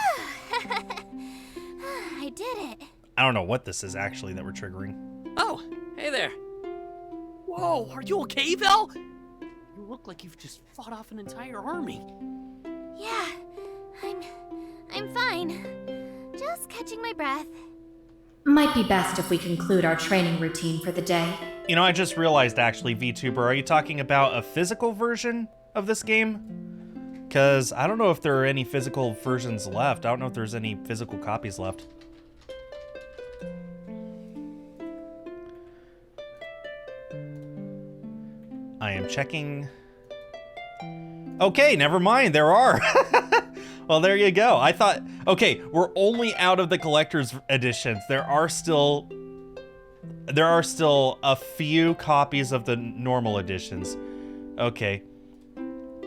I did it. I don't know what this is actually that we're triggering. Oh, hey there. Whoa, are you okay, Vel? You look like you've just fought off an entire army. Yeah, I'm fine. Just catching my breath. Might be best if we conclude our training routine for the day. You know, I just realized actually, VTuber, are you talking about a physical version of this game? Because I don't know if there are any physical versions left. I don't know if there's any physical copies left. I am checking. Okay, never mind, there are. Well, there you go. I thought, okay, we're only out of the collector's editions. There are still a few copies of the normal editions. Okay.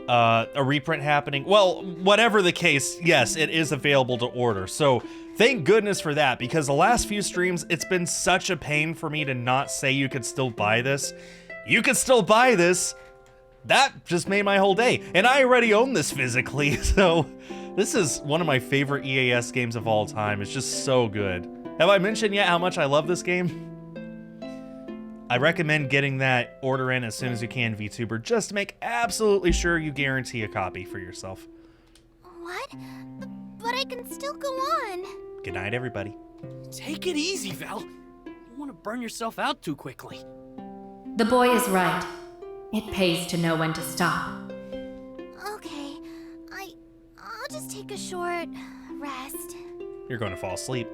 A reprint happening. Well, whatever the case, yes, it is available to order. So thank goodness for that, because the last few streams, it's been such a pain for me to not say you could still buy this. You could still buy this. That just made my whole day. And I already own this physically, so this is one of my favorite EAS games of all time. It's just so good. Have I mentioned yet how much I love this game? I recommend getting that order in as soon as you can, VTuber, just to make absolutely sure you guarantee a copy for yourself. What? But I can still go on. Good night, everybody. Take it easy, Val. You don't want to burn yourself out too quickly. The boy is right. It pays to know when to stop. Okay, I'll just take a short rest. You're going to fall asleep.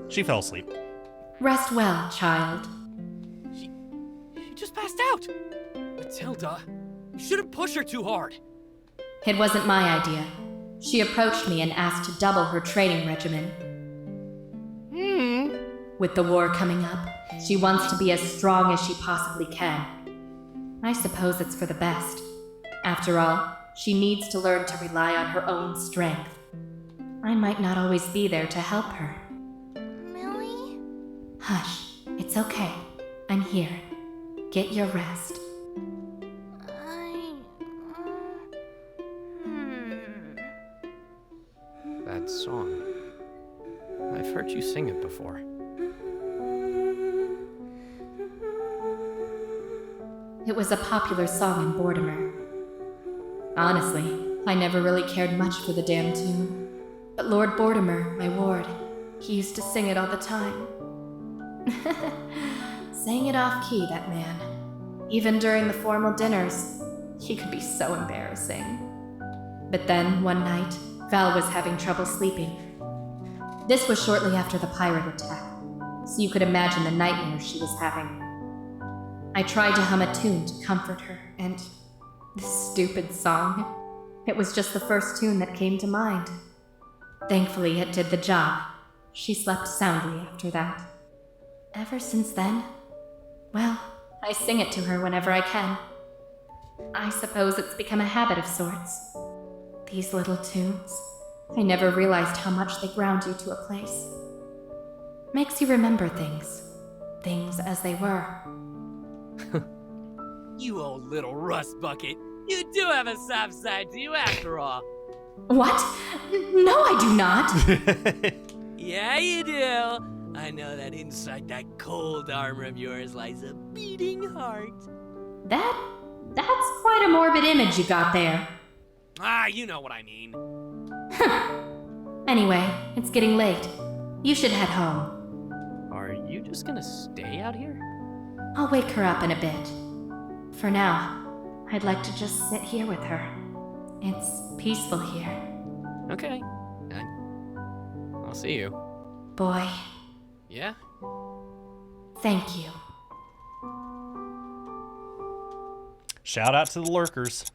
She fell asleep. Rest well, child. She just passed out. Matilda, you shouldn't push her too hard. It wasn't my idea. She approached me and asked to double her training regimen. With the war coming up, she wants to be as strong as she possibly can. I suppose it's for the best. After all, she needs to learn to rely on her own strength. I might not always be there to help her. Millie? Hush, it's okay. I'm here. Get your rest. That song. I've heard you sing it before. It was a popular song in Mortimer. Honestly, I never really cared much for the damn tune. But Lord Mortimer, my ward, he used to sing it all the time. Sang it off key, that man. Even during the formal dinners, he could be so embarrassing. But then, one night, Val was having trouble sleeping. This was shortly after the pirate attack, so you could imagine the nightmares she was having. I tried to hum a tune to comfort her, and this stupid song. It was just the first tune that came to mind. Thankfully, it did the job. She slept soundly after that. Ever since then, well, I sing it to her whenever I can. I suppose it's become a habit of sorts. These little tunes, I never realized how much they ground you to a place. Makes you remember things as they were. You old little rust bucket. You do have a soft side to you after all. What? No, I do not. Yeah, you do. I know that inside that cold armor of yours lies a beating heart. That's quite a morbid image you got there. Ah, you know what I mean. Anyway, it's getting late. You should head home. Are you just gonna stay out here? I'll wake her up in a bit. For now, I'd like to just sit here with her. It's peaceful here. Okay. I'll see you. Boy, Yeah? thank you. Shout out to the lurkers.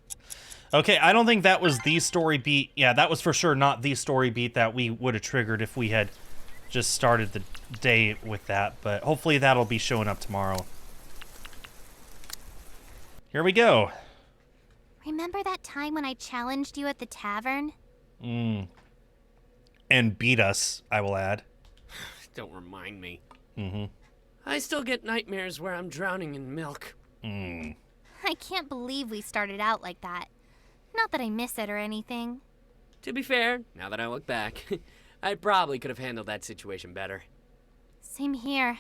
Okay, I don't think that was the story beat. Yeah, that was for sure not the story beat that we would have triggered if we had just started the day with that, but hopefully that'll be showing up tomorrow. Here we go. Remember that time when I challenged you at the tavern? And beat us, I will add. Don't remind me. I still get nightmares where I'm drowning in milk. I can't believe we started out like that. Not that I miss it or anything. To be fair, now that I look back, I probably could have handled that situation better. Same here.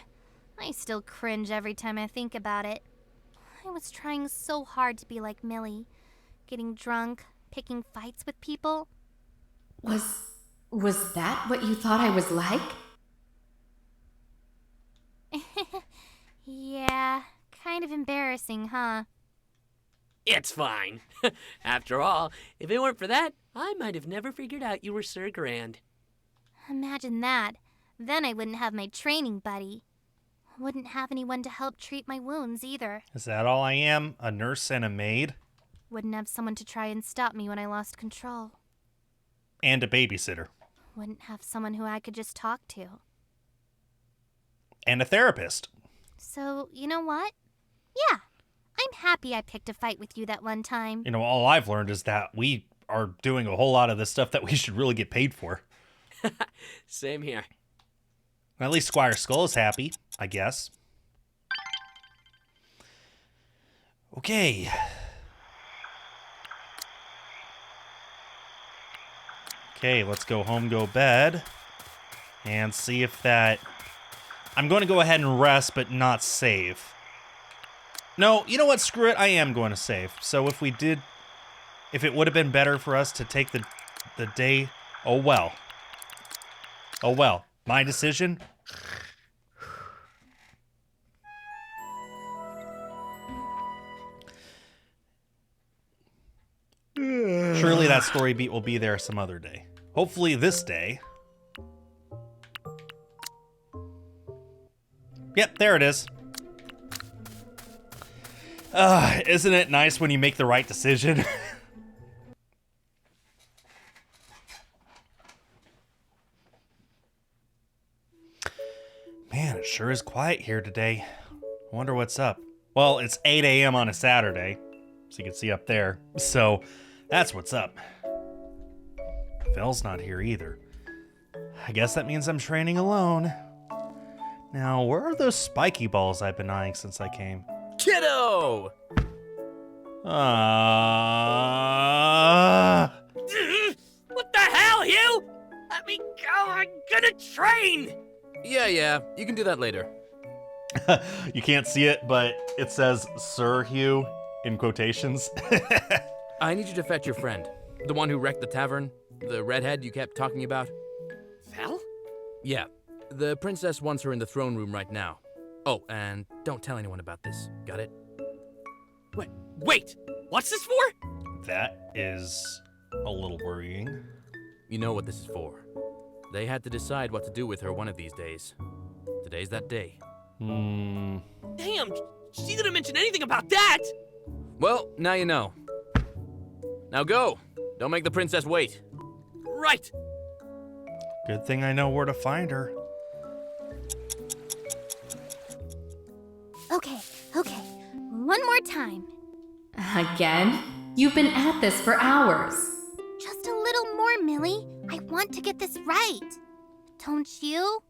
I still cringe every time I think about it. I was trying so hard to be like Millie. Getting drunk, picking fights with people. Was that what you thought I was like? Yeah, kind of embarrassing, huh? It's fine. After all, if it weren't for that, I might have never figured out you were Sir Grand. Imagine that. Then I wouldn't have my training buddy. Wouldn't have anyone to help treat my wounds either. Is that all I am? A nurse and a maid? Wouldn't have someone to try and stop me when I lost control. And a babysitter. Wouldn't have someone who I could just talk to. And a therapist. So, you know what? Yeah, I'm happy I picked a fight with you that one time. You know, all I've learned is that we are doing a whole lot of the stuff that we should really get paid for. Same here. At least Squire Skull is happy, I guess. Okay. Okay, let's go home, go bed, and see if that I'm going to go ahead and rest, but not save. No, you know what? Screw it. I am going to save. So if it would have been better for us to take the day, oh well. Oh well. My decision. Surely that story beat will be there some other day. Hopefully this day. Yep, there it is. Isn't it nice when you make the right decision? Man, it sure is quiet here today. I wonder what's up. Well, it's 8 a.m. on a Saturday, so you can see up there. So, that's what's up. Vel's not here either. I guess that means I'm training alone. Now, where are those spiky balls I've been eyeing since I came? Kiddo! What the hell, Hugh? Let me go, I'm gonna train! Yeah, you can do that later. You can't see it, but it says Sir Hugh in quotations. I need you to fetch your friend. The one who wrecked the tavern. The redhead you kept talking about. Vel? Yeah. The princess wants her in the throne room right now. Oh, and don't tell anyone about this. Got it? Wait! What's this for? That is a little worrying. You know what this is for. They had to decide what to do with her one of these days. Today's that day. Damn! She didn't mention anything about that! Well, now you know. Now go! Don't make the princess wait. Right! Good thing I know where to find her. Okay. One more time. Again? You've been at this for hours. Just a little more, Millie. I want to get this right. Don't you?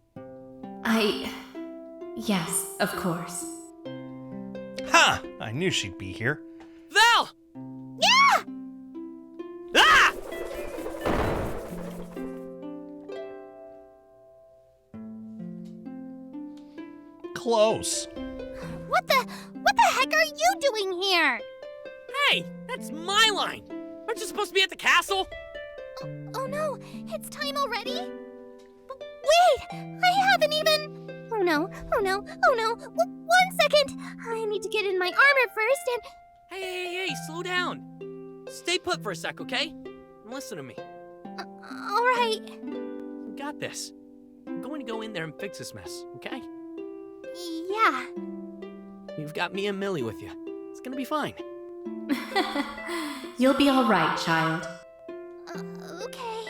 Yes, of course. Ha! I knew she'd be here. Vel! Yeah! Ah! Close. What the heck are you doing here? Hey, that's my line! Aren't you supposed to be at the castle? Oh no, it's time already? Wait, I haven't even... Oh no. 1 second. I need to get in my armor first and... Hey, slow down. Stay put for a sec, okay? And listen to me. All right. You got this. I'm going to go in there and fix this mess, okay? Yeah. You've got me and Millie with you. It's gonna be fine. You'll be all right, child. Okay.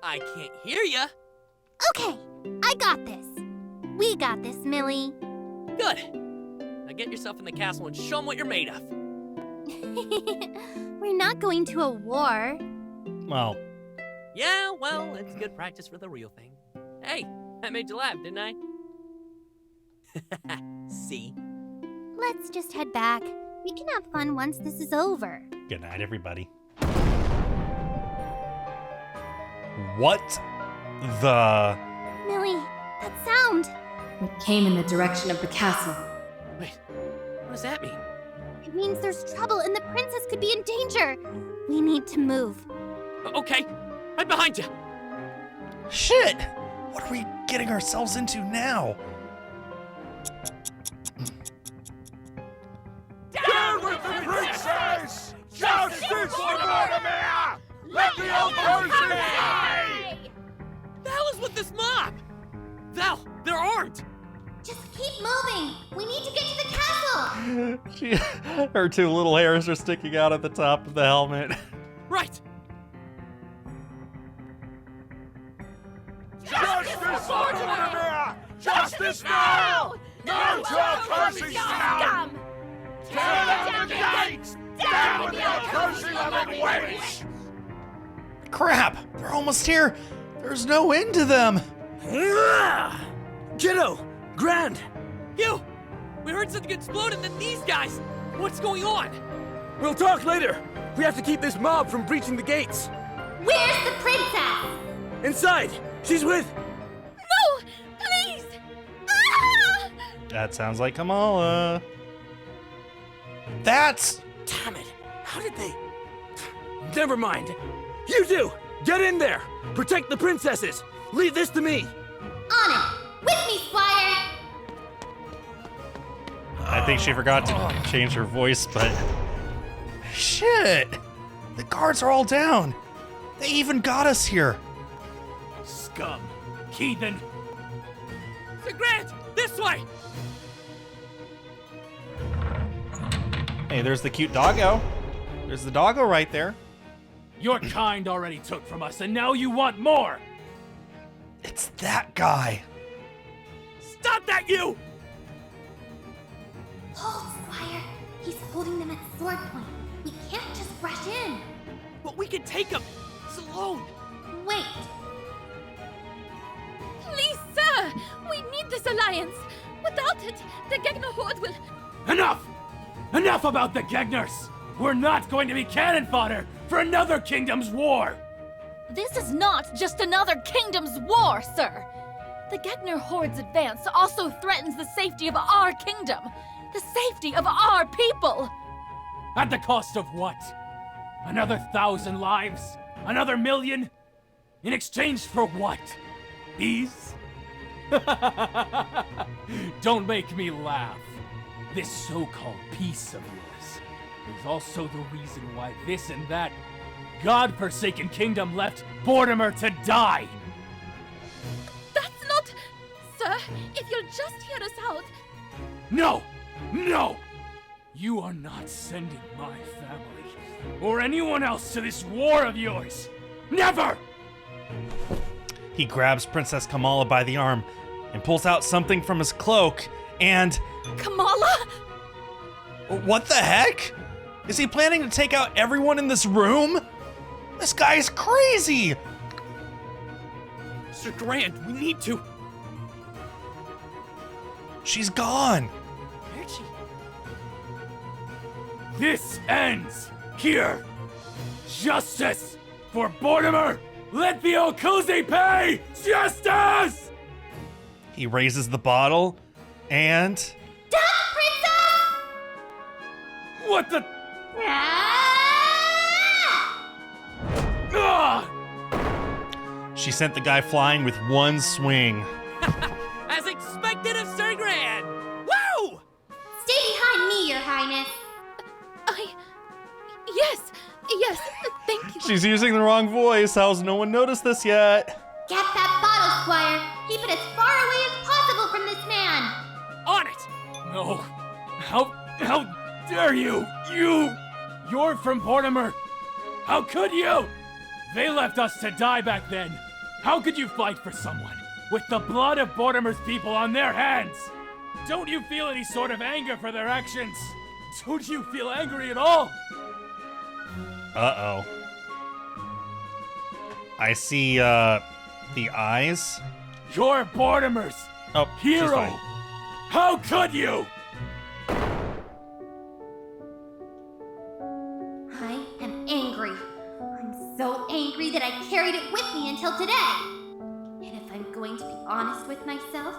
I can't hear ya. Okay, I got this. We got this, Millie. Good. Now get yourself in the castle and show them what you're made of. We're not going to a war. Well, Yeah, well, it's good practice for the real thing. Hey, I made you laugh, didn't I? See? Let's just head back. We can have fun once this is over. good night, everybody. What the... Millie, that sound. It came in the direction of the castle. Wait, what does that mean? It means there's trouble and the princess could be in danger. We need to move. Okay, right behind you. Shit! What are we getting ourselves into now? Down with the princess! Justice for Mortimer! Let the opposition die! The hell is with this mob? Val, they're armed. Just keep moving. We need to get to the castle. Her two little hairs are sticking out at the top of the helmet. Right. Justice for Mortimer! Justice now! No to accursing scum! Tear down the gates! Down the accursing living wench! Crap! They're almost here! There's no end to them! Kiddo! Grand! You! We heard something explode and then these guys! What's going on? We'll talk later! We have to keep this mob from breaching the gates! Where's the princess? Inside! She's with... No! Please! That sounds like Kamala. That's... Damn it! How did they? Never mind. You two, get in there. Protect the princesses. Leave this to me. On it! With me, Squire! I think she forgot to change her voice, but... Shit! The guards are all down. They even got us here. Scum. Heathen. Sir Grant, this way! Hey, there's the cute doggo. There's the doggo right there. Your kind already took from us, and now you want more! It's that guy. Stop that, you! Hold, Squire. He's holding them at sword point. We can't just rush in. But we can take him. He's alone. Wait. Please, sir! We need this alliance! Without it, the Gegner Horde will... Enough! Enough about the Gegners! We're not going to be cannon fodder for another kingdom's war! This is not just another kingdom's war, sir! The Gegner Horde's advance also threatens the safety of our kingdom! The safety of our people! At the cost of what? Another 1,000 lives? Another 1,000,000? In exchange for what? These? Don't make me laugh. This so-called peace of yours is also the reason why this and that God-forsaken kingdom left Mortimer to die. That's not... Sir, if you'll just hear us out... No! No! You are not sending my family or anyone else to this war of yours! Never! He grabs Princess Kamala by the arm and pulls out something from his cloak and... Kamala? What the heck? Is he planning to take out everyone in this room? This guy is crazy! Sir Grant, we need to... She's gone. Where'd she... This ends here! Justice for Mortimer! Let the Okozi pay! Justice! He raises the bottle and... Death, Princess! What the... Ah! Ah! She sent the guy flying with one swing. As expected of Sir Grant! Woo! Stay behind me, Your Highness. Yes, thank you. She's using the wrong voice. How's no one noticed this yet? Get that bottle, Squire. Keep it as far away as possible from this man. On it! No. How dare you? You're from Mortimer. How could you? They left us to die back then. How could you fight for someone with the blood of Mortimer's people on their hands? Don't you feel any sort of anger for their actions? Don't you feel angry at all? Uh-oh. I see, the eyes. You're Mortimer's Oh, she's hero. fine. How could you? I am angry. I'm so angry that I carried it with me until today. And if I'm going to be honest with myself,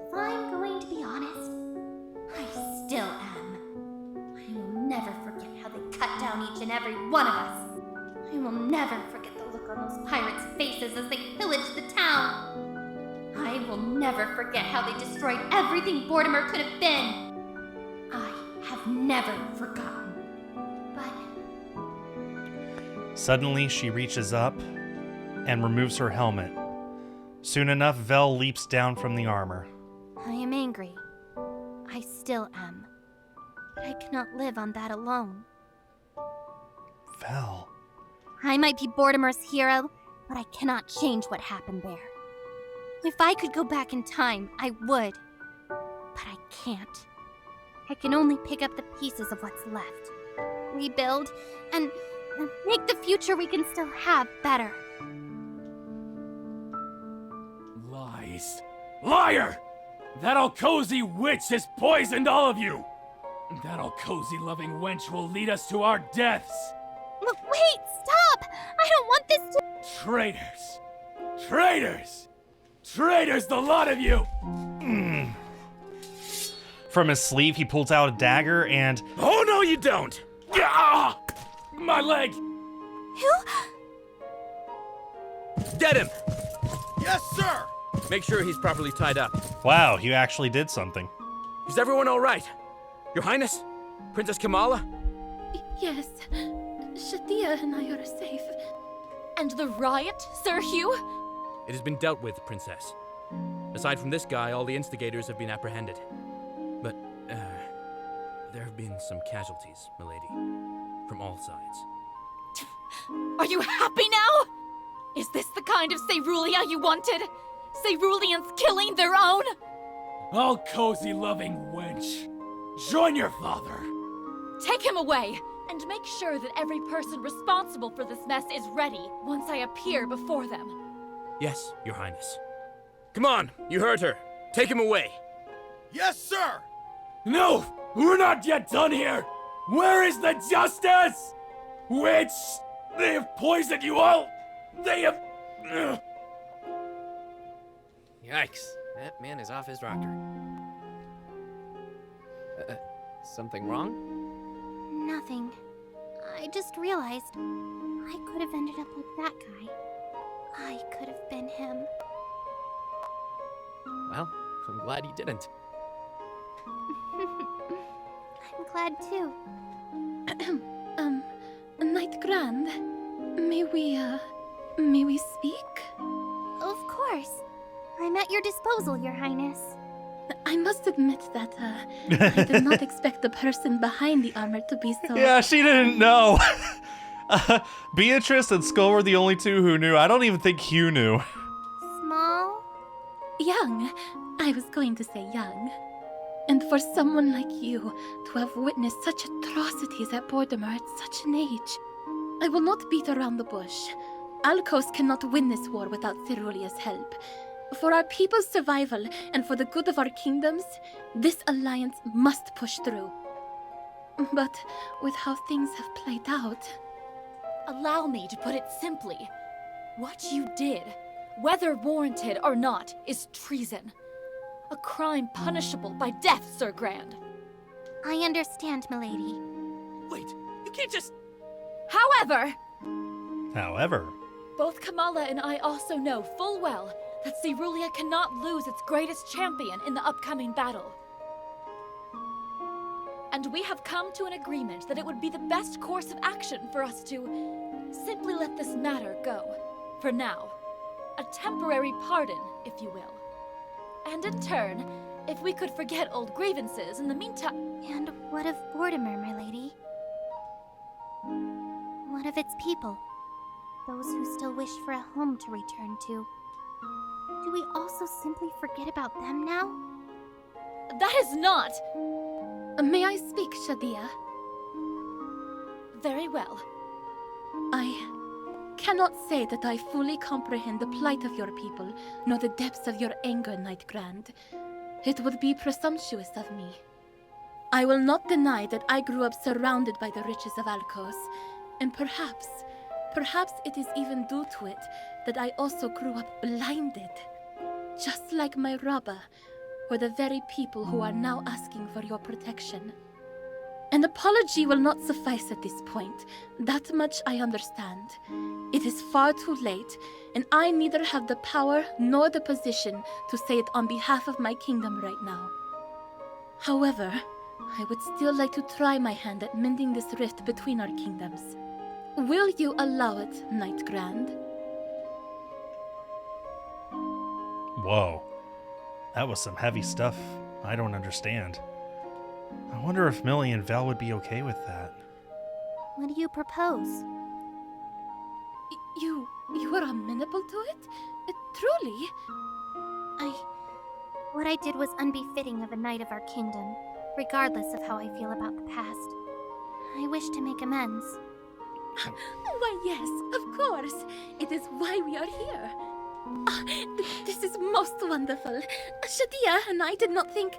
if I'm going to be honest, I still am. I will never forget how they cut down each and every one of us. I will never forget the look on those pirates' faces as they pillaged the town. I will never forget how they destroyed everything Mortimer could have been. I have never forgotten. But Suddenly, she reaches up and removes her helmet. Soon enough, Vel leaps down from the armor. I am angry. I still am. But I cannot live on that alone. Vel. I might be Mortimer's hero, but I cannot change what happened there. If I could go back in time, I would. But I can't. I can only pick up the pieces of what's left, rebuild, and make the future we can still have better. Lies. Liar! That Okozi witch has poisoned all of you! That Okozi loving wench will lead us to our deaths! Wait, stop! I don't want this to— Traitors! Traitors! Traitors, the lot of you! From his sleeve, he pulls out a dagger and... Oh, no, you don't! Ah! My leg! Who? Get him! Yes, sir! Make sure he's properly tied up. Wow, you actually did something. Is everyone all right? Your Highness? Princess Kamala? Yes, Shadia and I are safe. And the riot, Sir Hugh? It has been dealt with, Princess. Aside from this guy, all the instigators have been apprehended. But, there have been some casualties, milady. From all sides. Are you happy now? Is this the kind of Cerulia you wanted? Ceruleans killing their own? Oh, cozy, loving wench. Join your father. Take him away, and make sure that every person responsible for this mess is ready once I appear before them. Yes, Your Highness. Come on, you heard her. Take him away. Yes, sir! No, we're not yet done here. Where is the justice? Witch, they have poisoned you all. They have... Ugh. Yikes. That man is off his rocker. Something wrong? Nothing. I just realized I could have ended up like that guy. I could have been him. Well, I'm glad you didn't. I'm glad too. Knight Grand, may we speak? Of course. I'm at your disposal, Your Highness. I must admit that, I did not expect the person behind the armor to be so... Yeah, she didn't know. Beatrice and Skull were the only two who knew. I don't even think Hugh knew. Small? Young. I was going to say young. And for someone like you to have witnessed such atrocities at Bordemer at such an age, I will not beat around the bush. Alcos cannot win this war without Cerulea's help. For our people's survival and for the good of our kingdoms, this alliance must push through. But with how things have played out... Allow me to put it simply. What you did, whether warranted or not, is treason. A crime punishable by death, Sir Grand. I understand, milady. Wait, you can't just... However, both Kamala and I also know full well that Cerulia cannot lose its greatest champion in the upcoming battle. And we have come to an agreement that it would be the best course of action for us to simply let this matter go. For now. A temporary pardon, if you will. And in turn, if we could forget old grievances in the meantime... And what of Mortimer, my lady? What of its people? Those who still wish for a home to return to. Do we also simply forget about them now? That is not... May I speak, Shadia? Very well. I cannot say that I fully comprehend the plight of your people, nor the depths of your anger, Knight Grand. It would be presumptuous of me. I will not deny that I grew up surrounded by the riches of Alcos, and perhaps it is even due to it that I also grew up blinded. Just like my Rabba, or the very people who are now asking for your protection. An apology will not suffice at this point. That much I understand. It is far too late, and I neither have the power nor the position to say it on behalf of my kingdom right now. However, I would still like to try my hand at mending this rift between our kingdoms. Will you allow it, Knight Grand? Whoa. That was some heavy stuff I don't understand. I wonder if Millie and Val would be okay with that. What do you propose? You are amenable to it? Truly? What I did was unbefitting of a knight of our kingdom, regardless of how I feel about the past. I wish to make amends. Why, yes, of course. It is why we are here. This is most wonderful. Shadia and I did not think...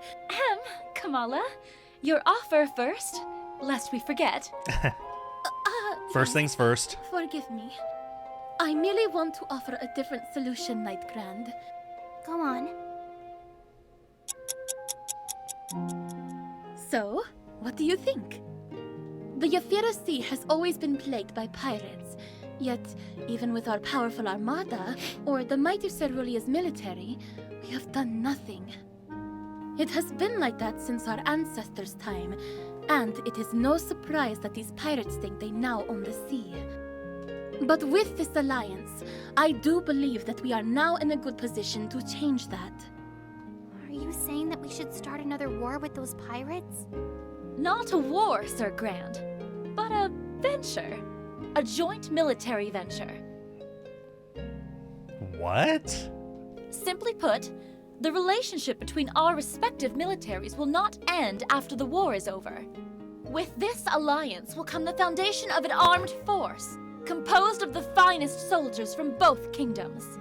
Kamala, your offer first, lest we forget. First things first. Forgive me. I merely want to offer a different solution, Knight Grand. Go on. So, what do you think? The Yathira Sea has always been plagued by pirates, yet, even with our powerful armada, or the mighty Cerulea's military, we have done nothing. It has been like that since our ancestors' time, and it is no surprise that these pirates think they now own the sea. But with this alliance, I do believe that we are now in a good position to change that. Are you saying that we should start another war with those pirates? Not a war, Sir Grand, but a venture. A joint military venture. What? Simply put, the relationship between our respective militaries will not end after the war is over. With this alliance will come the foundation of an armed force, composed of the finest soldiers from both kingdoms.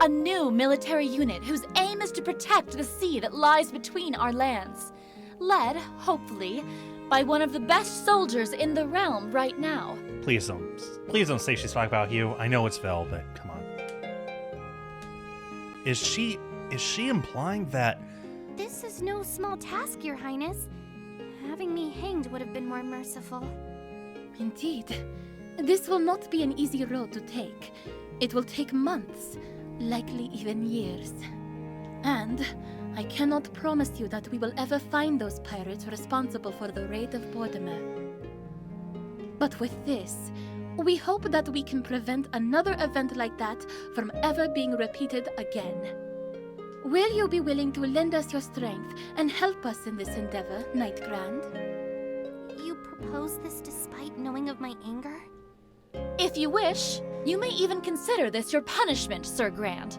A new military unit whose aim is to protect the sea that lies between our lands, led, hopefully, by one of the best soldiers in the realm right now. Please don't say she's talking about you. I know it's Vel, but come on. Is she implying that? This is no small task, Your Highness. Having me hanged would have been more merciful. Indeed. This will not be an easy road to take. It will take months, likely even years. And I cannot promise you that we will ever find those pirates responsible for the raid of Mortimer. But with this, we hope that we can prevent another event like that from ever being repeated again. Will you be willing to lend us your strength and help us in this endeavor, Knight Grand? You propose this despite knowing of my anger? If you wish, you may even consider this your punishment, Sir Grand.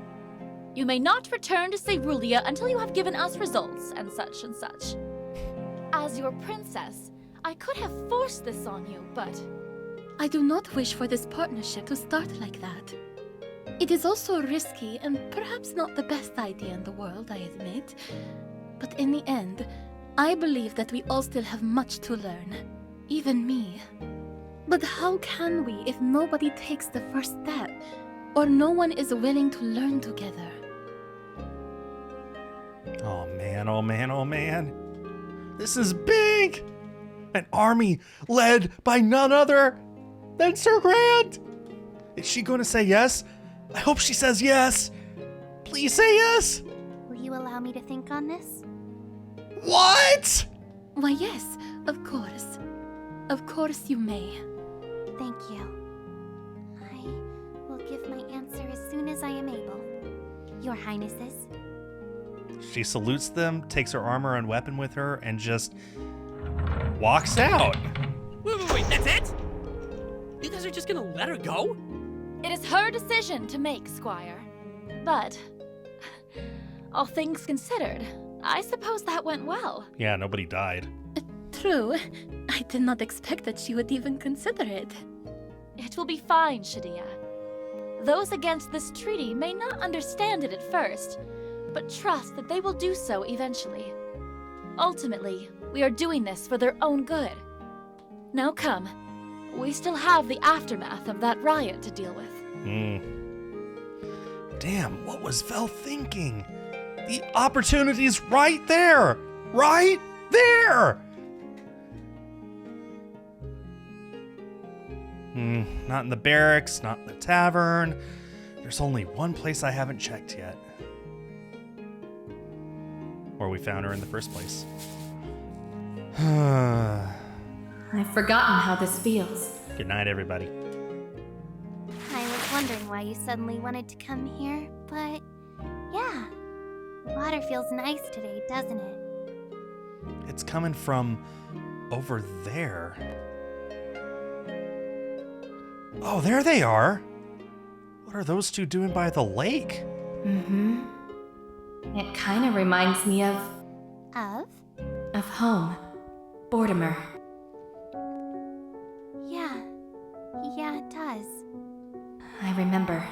You may not return to Cerulia until you have given us results, and such and such. As your princess, I could have forced this on you, but... I do not wish for this partnership to start like that. It is also risky and perhaps not the best idea in the world, I admit. But in the end, I believe that we all still have much to learn. Even me. But how can we if nobody takes the first step? Or no one is willing to learn together? Oh man, oh man, oh man. This is big! An army led by none other than Sir Grant! Is she going to say yes? I hope she says yes! Please say yes! Will you allow me to think on this? What? Why, yes, of course. Of course you may. Thank you. I will give my answer as soon as I am able. Your Highnesses. She salutes them, takes her armor and weapon with her, and just walks out. Wait, that's it? You guys are just gonna let her go? It is her decision to make, Squire. But, all things considered, I suppose that went well. Yeah, nobody died. True. I did not expect that she would even consider it. It will be fine, Shadia. Those against this treaty may not understand it at first, but trust that they will do so eventually. Ultimately, we are doing this for their own good. Now come. We still have the aftermath of that riot to deal with. Damn, what was Vel thinking? The opportunity's right there! Right there! Not in the barracks, not in the tavern. There's only one place I haven't checked yet. Where we found her in the first place. I've forgotten how this feels. Good night, everybody. I was wondering why you suddenly wanted to come here, but yeah. The water feels nice today, doesn't it? It's coming from over there. Oh, there they are. What are those two doing by the lake? Mm-hmm. It kind of reminds me of home. Mortimer. Yeah, it does. I remember.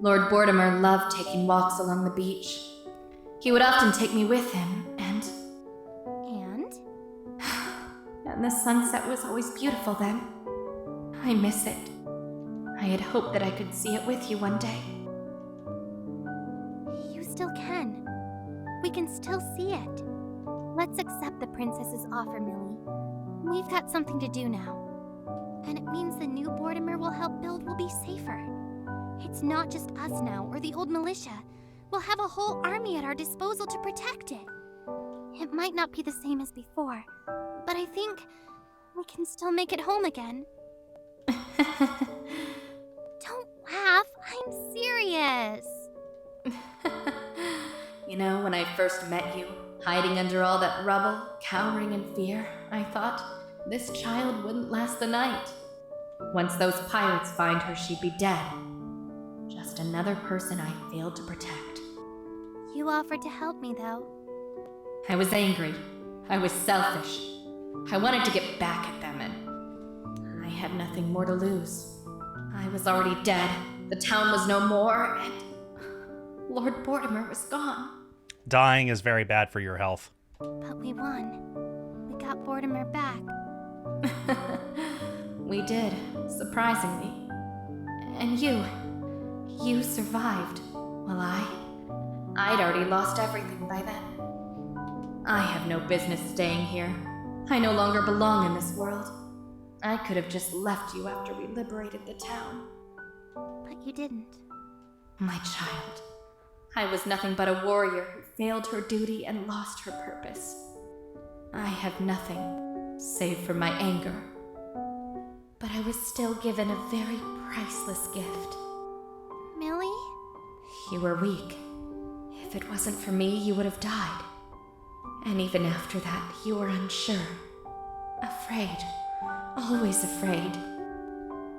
Lord Mortimer loved taking walks along the beach. He would often take me with him, and the sunset was always beautiful then. I miss it. I had hoped that I could see it with you one day. You still can. We can still see it. Let's accept the princess's offer, Millie. We've got something to do now. And it means the new Mortimer we'll help build will be safer. It's not just us now, or the old militia. We'll have a whole army at our disposal to protect it. It might not be the same as before, but I think we can still make it home again. Don't laugh, I'm serious. You know, when I first met you, hiding under all that rubble, cowering in fear, I thought, this child wouldn't last the night. Once those pirates find her, she'd be dead. Just another person I failed to protect. You offered to help me, though. I was angry. I was selfish. I wanted to get back at them, and I had nothing more to lose. I was already dead. The town was no more, and Lord Mortimer was gone. Dying is very bad for your health. But we won. We got Mortimer back. We did, surprisingly. And you survived, while I'd already lost everything by then. I have no business staying here. I no longer belong in this world. I could have just left you after we liberated the town. But you didn't. My child. I was nothing but a warrior who failed her duty and lost her purpose. I have nothing, save for my anger. But I was still given a very priceless gift. Millie? You were weak. If it wasn't for me, you would have died. And even after that, you were unsure. Afraid. Always afraid.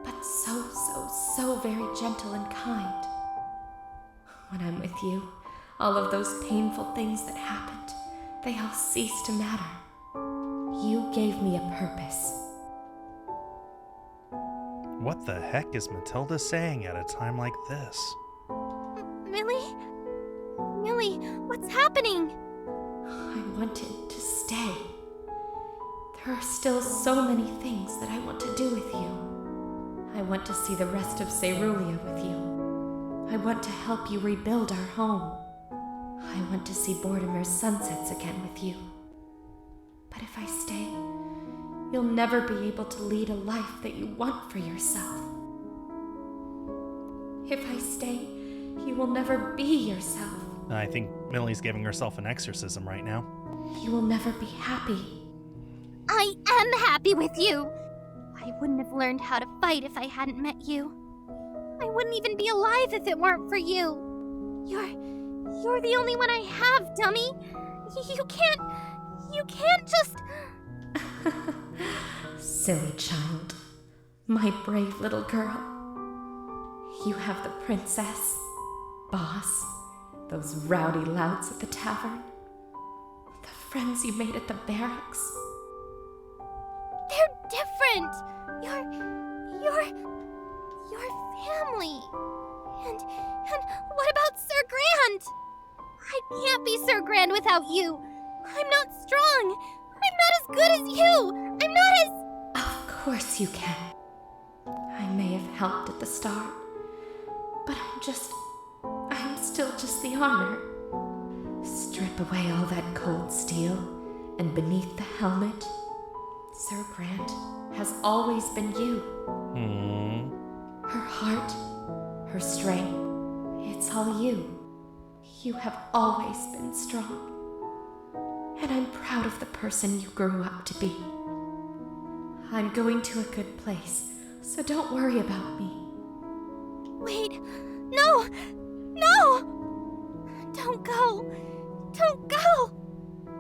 But so very gentle and kind. When I'm with you, all of those painful things that happened, they all cease to matter. You gave me a purpose. What the heck is Matilda saying at a time like this? Millie? Millie, what's happening? I wanted to stay. There are still so many things that I want to do with you. I want to see the rest of Cerulia with you. I want to help you rebuild our home. I want to see Mortimer's sunsets again with you. But if I stay, you'll never be able to lead a life that you want for yourself. If I stay, you will never be yourself. I think Millie's giving herself an exorcism right now. You will never be happy. I am happy with you. I wouldn't have learned how to fight if I hadn't met you. I wouldn't even be alive if it weren't for you. You're the only one I have, dummy. You can't just... Silly child. My brave little girl. You have the princess, boss, those rowdy louts at the tavern, the friends you made at the barracks. They're different. You're family. And what about Sir Grand? I can't be Sir Grand without you. I'm not strong. I'm not as good as you. I'm not as... Of course you can. I may have helped at the start, but I'm still just the armor. Strip away all that cold steel, and beneath the helmet, Sir Grant has always been you. Her heart, her strength, it's all you. You have always been strong. And I'm proud of the person you grew up to be. I'm going to a good place, so don't worry about me. Wait, no! Don't go! Don't go!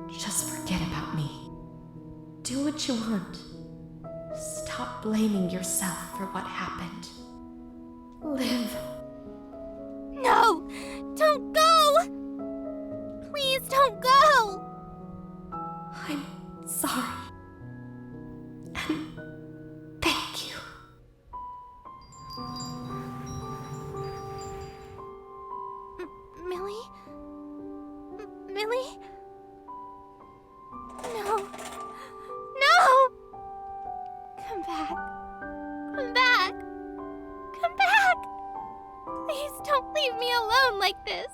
Just forget about me. Do what you want. Stop blaming yourself for what happened. Live. No! Don't go! Please don't go! I'm sorry. And thank you. Millie? Millie? No. No! Come back. Come back. Come back! Please don't leave me alone like this.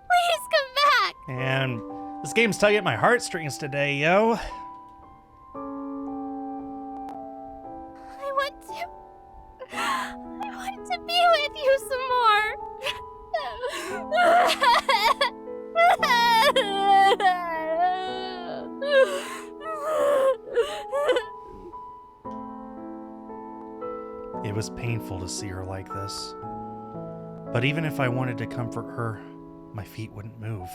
Please come back! And This game's tugging at my heartstrings today, yo. I want to be with you some more. It was painful to see her like this. But even if I wanted to comfort her, my feet wouldn't move.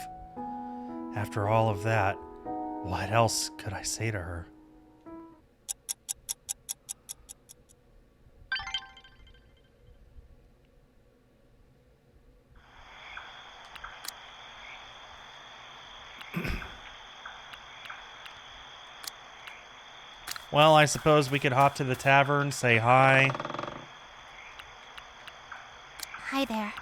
After all of that, what else could I say to her? Well, I suppose we could hop to the tavern, say hi. Hi there.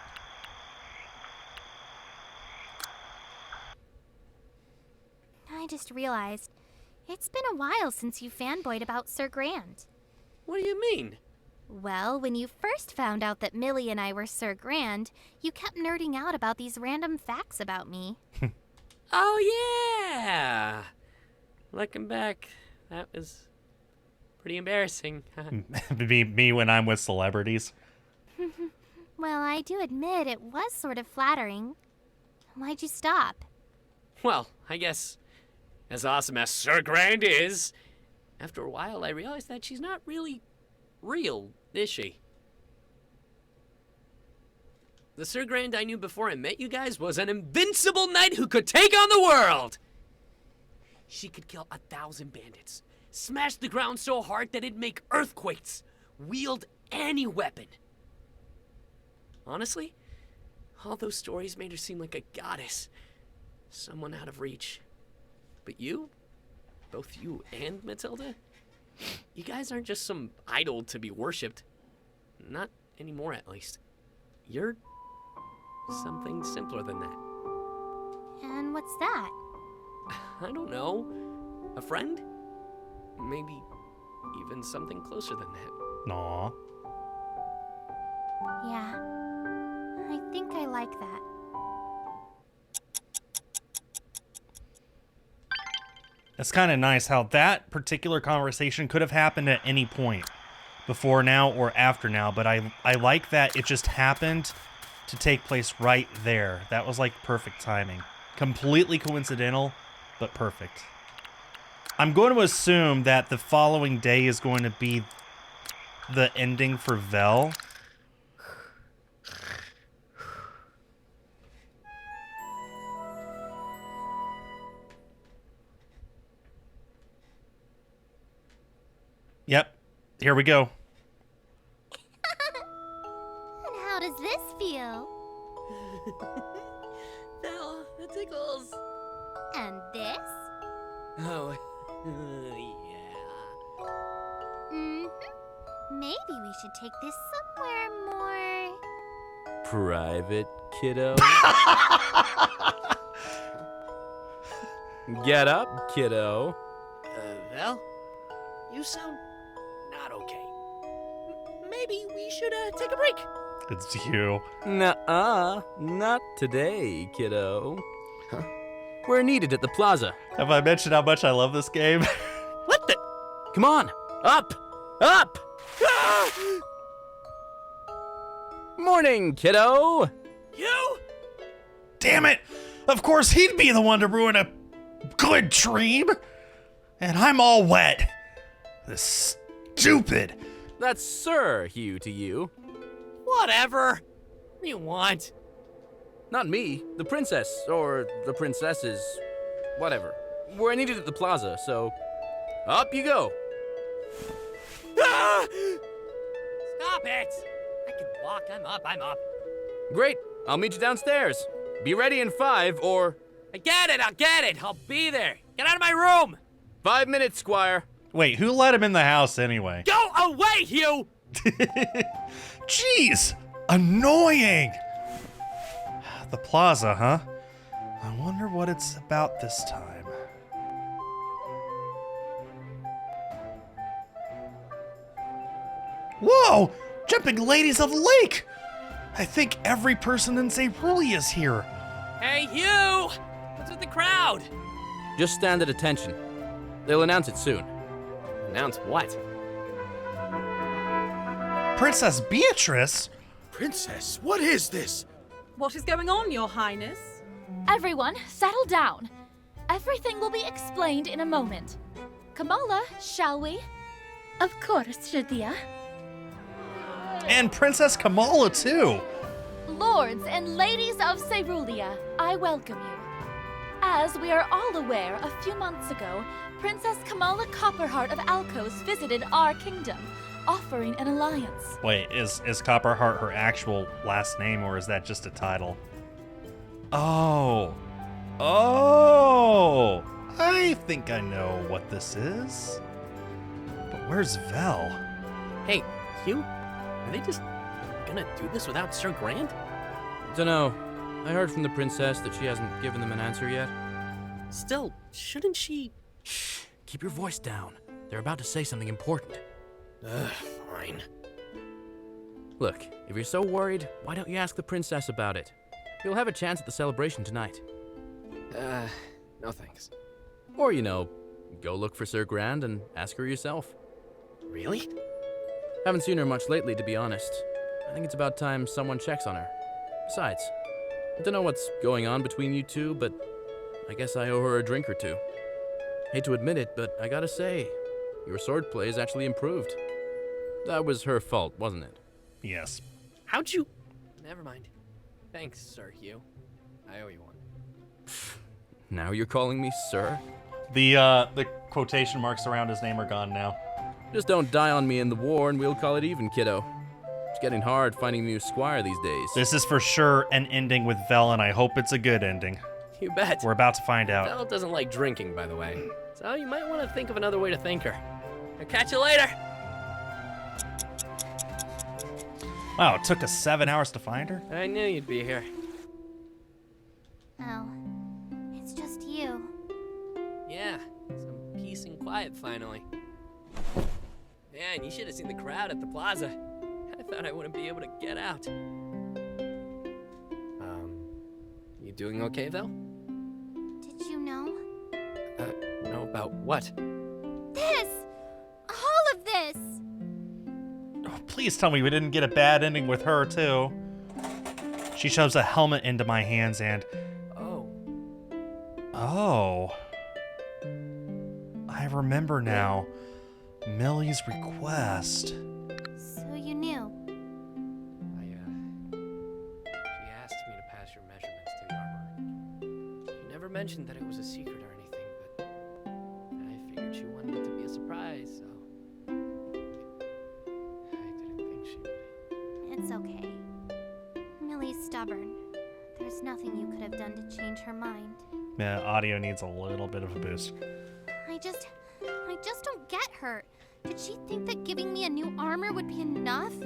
I just realized it's been a while since you fanboyed about Sir Grand. What do you mean? Well, when you first found out that Millie and I were Sir Grand, you kept nerding out about these random facts about me. Oh, yeah! Looking back, that was pretty embarrassing. me when I'm with celebrities. Well, I do admit it was sort of flattering. Why'd you stop? Well, I guess, as awesome as Sir Grand is, after a while I realized that she's not really real, is she? The Sir Grand I knew before I met you guys was an invincible knight who could take on the world! She could kill 1,000 bandits, smash the ground so hard that it'd make earthquakes, wield any weapon. Honestly, all those stories made her seem like a goddess, someone out of reach. But you, both you and Matilda, you guys aren't just some idol to be worshipped. Not anymore, at least. You're something simpler than that. And what's that? I don't know. A friend? Maybe even something closer than that. Aw. Yeah, I think I like that. It's kind of nice how that particular conversation could have happened at any point. Before now or after now, but I like that it just happened to take place right there. That was like perfect timing. Completely coincidental, but perfect. I'm going to assume that the following day is going to be the ending for Vel. Yep, here we go. And how does this feel? Vel, that tickles. And this? Oh, yeah. Maybe we should take this somewhere more... Private, kiddo. Get up, kiddo. Vel, you sound not okay. Maybe we should take a break. It's you. Nuh-uh, not today, kiddo. Huh? We're needed at the plaza. Have I mentioned how much I love this game? What the? Come on, up, up! Ah! Morning, kiddo. You? Damn it! Of course he'd be the one to ruin a good dream. And I'm all wet. This stupid. That's Sir Hugh to you. Whatever. What do you want? Not me, the princess, or the princesses, whatever. We're needed at the plaza, so up you go. Ah! Stop it! I can walk. I'm up. Great, I'll meet you downstairs. Be ready in 5 or... I'll get it. I'll be there. Get out of my room. 5 minutes, Squire. Wait, who let him in the house anyway? Go away, Hugh! Jeez! Annoying! The plaza, huh? I wonder what it's about this time. Whoa! Jumping ladies of the lake! I think every person in Zerulia is here. Hey, Hugh! What's with the crowd? Just stand at attention. They'll announce it soon. Announce what? Princess Beatrice? Princess, what is this? What is going on, Your Highness? Everyone, settle down. Everything will be explained in a moment. Kamala, shall we? Of course, Shadia. And Princess Kamala, too. Lords and ladies of Cerulean, I welcome you. As we are all aware, a few months ago, Princess Kamala Copperheart of Alcos visited our kingdom, offering an alliance. Wait, is Copperheart her actual last name, or is that just a title? Oh. Oh! I think I know what this is. But where's Vel? Hey, Hugh, are they just gonna do this without Sir Grant? Dunno. I heard from the princess that she hasn't given them an answer yet. Still, shouldn't she? Shh. Keep your voice down. They're about to say something important. Fine. Look, if you're so worried, why don't you ask the princess about it? You'll have a chance at the celebration tonight. No thanks. Or, go look for Sir Grand and ask her yourself. Really? Haven't seen her much lately, to be honest. I think it's about time someone checks on her. Besides, I don't know what's going on between you two, but I guess I owe her a drink or two. Hate to admit it, but I gotta say, your swordplay is actually improved. That was her fault, wasn't it? Yes. How'd you? Never mind. Thanks, Sir Hugh. I owe you one. Now you're calling me sir? The quotation marks around his name are gone now. Just don't die on me in the war and we'll call it even, kiddo. It's getting hard finding a new squire these days. This is for sure an ending with Vel, and I hope it's a good ending. You bet. We're about to find out. Vel doesn't like drinking, by the way. So you might want to think of another way to thank her. I'll catch you later. Wow, it took us 7 hours to find her? I knew you'd be here. Oh, it's just you. Yeah, some peace and quiet finally. Man, you should have seen the crowd at the plaza. I thought I wouldn't be able to get out. You doing okay, though? Did you know? Know about what? This! All of this! Oh, please tell me we didn't get a bad ending with her, too. She shoves a helmet into my hands and... Oh. I remember now. Millie's request. So you knew? She asked me to pass your measurements to the armorer. She never mentioned that it was a secret or anything, but I figured she wanted it to be a surprise, so... I didn't think she would. It's okay. Millie's stubborn. There's nothing you could have done to change her mind. Yeah, audio needs a little bit of a boost. I just don't get her. Did she think that giving me a new armor would be enough? I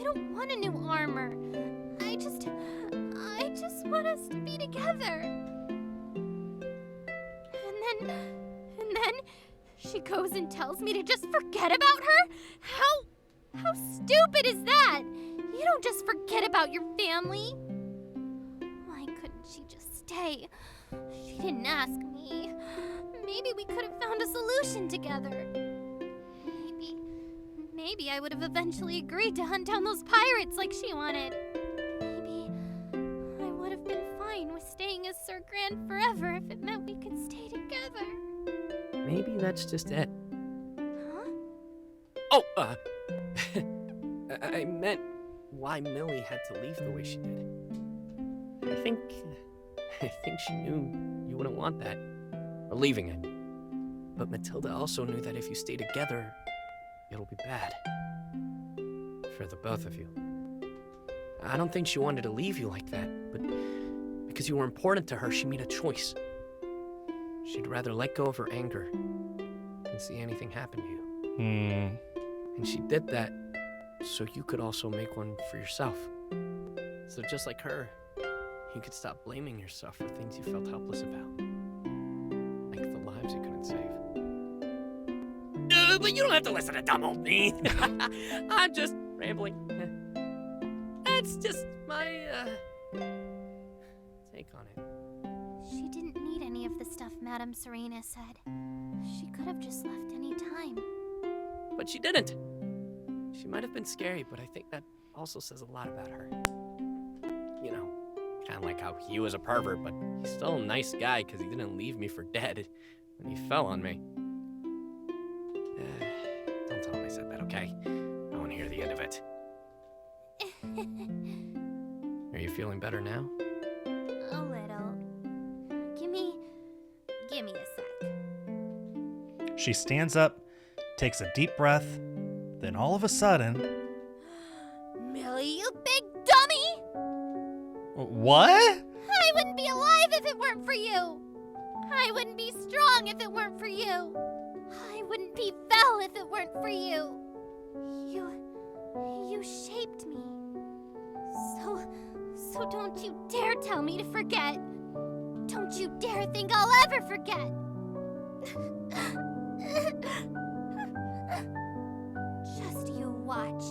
don't want a new armor. I just want us to be together. And then she goes and tells me to just forget about her? How stupid is that? You don't just forget about your family. Why couldn't she just stay? She didn't ask me. Maybe we could have found a solution together. Maybe I would have eventually agreed to hunt down those pirates like she wanted. Maybe I would have been fine with staying as Sir Grand forever if it meant we could stay together. Maybe that's just it. Huh? Oh, I meant why Millie had to leave the way she did. I think she knew you wouldn't want that. Or leaving it. But Matilda also knew that if you stay together, it'll be bad. For the both of you. I don't think she wanted to leave you like that, but because you were important to her, she made a choice. She'd rather let go of her anger than see anything happen to you. And she did that so you could also make one for yourself. So just like her, you could stop blaming yourself for things you felt helpless about. Like the lives you couldn't save. But you don't have to listen to dumb old me. I'm just rambling. That's just my take on it. She didn't need any of the stuff Madame Serena said. She could have just left any time. But she didn't. She might have been scary, but I think that also says a lot about her. You know, kind of like how he was a pervert, but he's still a nice guy because he didn't leave me for dead when he fell on me. Don't tell him I said that, okay? I want to hear the end of it. Are you feeling better now? A little. Give me a sec. She stands up, takes a deep breath, then all of a sudden... Millie, you big dummy! What? I wouldn't be alive if it weren't for you! I wouldn't be strong if it weren't for you! I wouldn't be Vel if it weren't for you! You shaped me. So don't you dare tell me to forget! Don't you dare think I'll ever forget! Just you watch.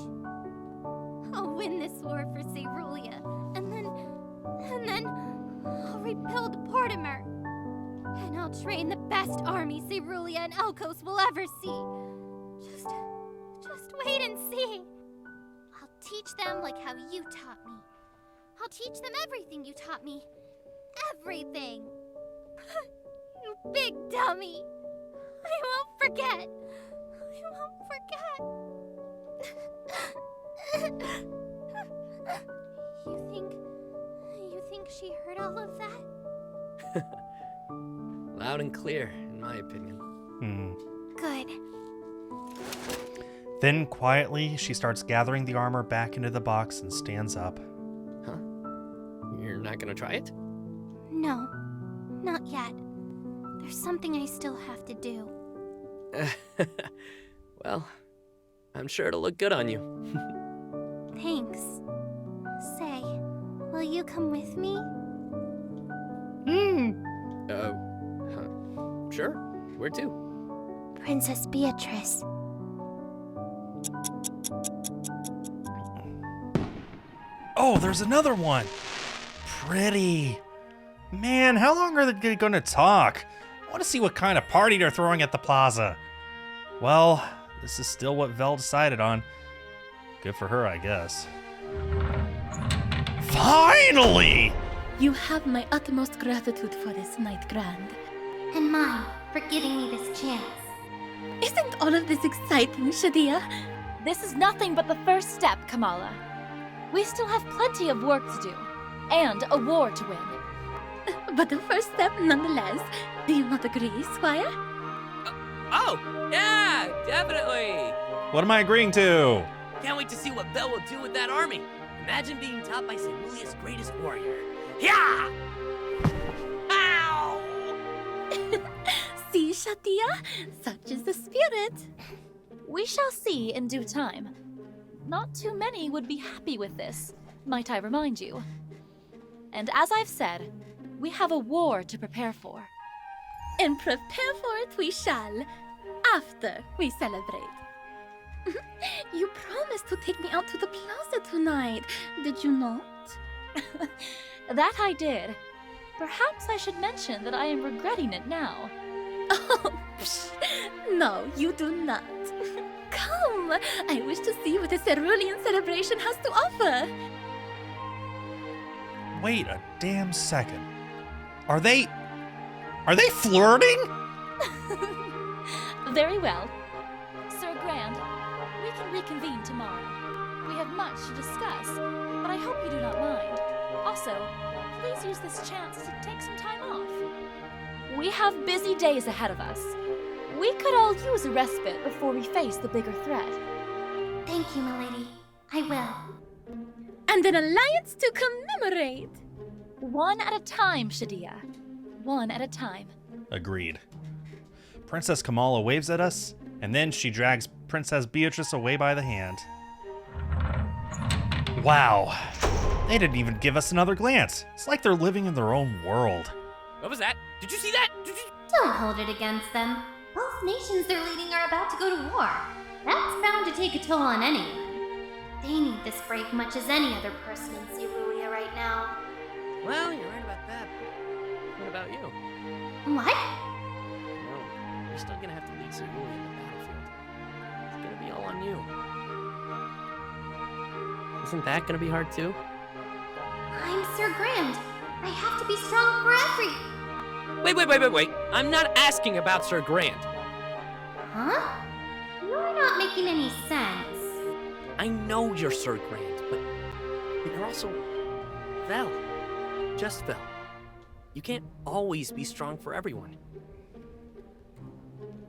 I'll win this war for Cerulia, and then I'll rebuild Portimer. And I'll train the best army Cerulia and Elkos will ever see. Just wait and see. I'll teach them like how you taught me. I'll teach them everything you taught me. Everything. You big dummy. I won't forget. I won't forget. You think she heard all of that? Loud and clear, in my opinion. Good. Then, quietly, she starts gathering the armor back into the box and stands up. Huh? You're not gonna try it? No, not yet. There's something I still have to do. Well, I'm sure it'll look good on you. Thanks. Say, will you come with me? Sure. Where to? Princess Beatrice. Oh, there's another one! Pretty. Man, how long are they gonna talk? I want to see what kind of party they're throwing at the plaza. Well, this is still what Vel decided on. Good for her, I guess. Finally! You have my utmost gratitude for this night, Grand. And mine, for giving me this chance. Isn't all of this exciting, Shadia? This is nothing but the first step, Kamala. We still have plenty of work to do, and a war to win. But the first step, nonetheless. Do you not agree, Squire? Oh, yeah, definitely. What am I agreeing to? Can't wait to see what Vel will do with that army. Imagine being taught by Cerulea's greatest warrior. Yeah! Ow! See, Shadia? Such is the spirit. We shall see in due time. Not too many would be happy with this, might I remind you. And as I've said, we have a war to prepare for. And prepare for it we shall, after we celebrate. You promised to take me out to the plaza tonight, did you not? That I did. Perhaps I should mention that I am regretting it now. Oh, no, you do not. Come, I wish to see what the Cerulean celebration has to offer. Wait a damn second. Are they flirting? Very well. Sir Grand, we can reconvene tomorrow. We have much to discuss, but I hope you do not mind. Also, please use this chance to take some time off. We have busy days ahead of us. We could all use a respite before we face the bigger threat. Thank you, milady. I will. And an alliance to commemorate. One at a time, Shadia. One at a time. Agreed. Princess Kamala waves at us, and then she drags Princess Beatrice away by the hand. Wow. They didn't even give us another glance. It's like they're living in their own world. What was that? Did you see that? Don't hold it against them. Both nations they're leading are about to go to war. That's bound to take a toll on anyone. They need this break much as any other person in Cerulia right now. Well, you're right about that. What about you? What? Well, you're still gonna have to lead Cerulean in the battlefield. It's gonna be all on you. Isn't that gonna be hard too? I'm Sir Grand. I have to be strong for every. Wait. I'm not asking about Sir Grant. Huh? You're not making any sense. I know you're Sir Grant, but you're also Vel. Just Vel. You can't always be strong for everyone.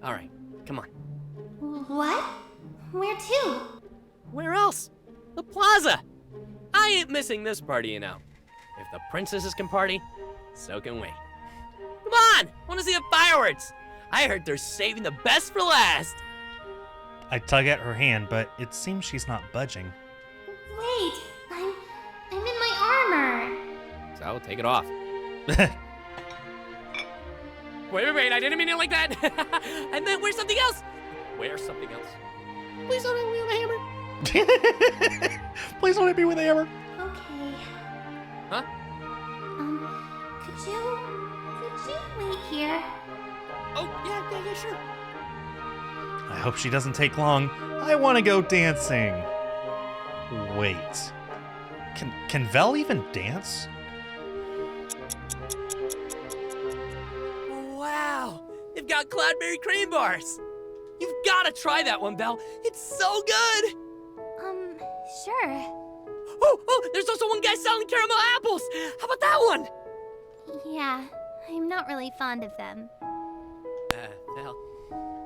All right, come on. What? Where to? Where else? The plaza! I ain't missing this party, you know. If the princesses can party, so can we. Come on! Wanna see the fireworks? I heard they're saving the best for last! I tug at her hand, but it seems she's not budging. Wait, I'm in my armor. So, take it off. Wait, I didn't mean it like that! I meant wear something else! Wear something else. Please don't hit me with a hammer! Please don't hit me with a hammer. Okay. Huh? Could you wait here? Oh, yeah, sure. I hope she doesn't take long. I want to go dancing. Wait. Can Vel even dance? Wow, they've got cloudberry cream bars. You've got to try that one, Vel. It's so good. Sure. Oh, there's also one guy selling caramel apples. How about that one? Yeah, I'm not really fond of them. Vel,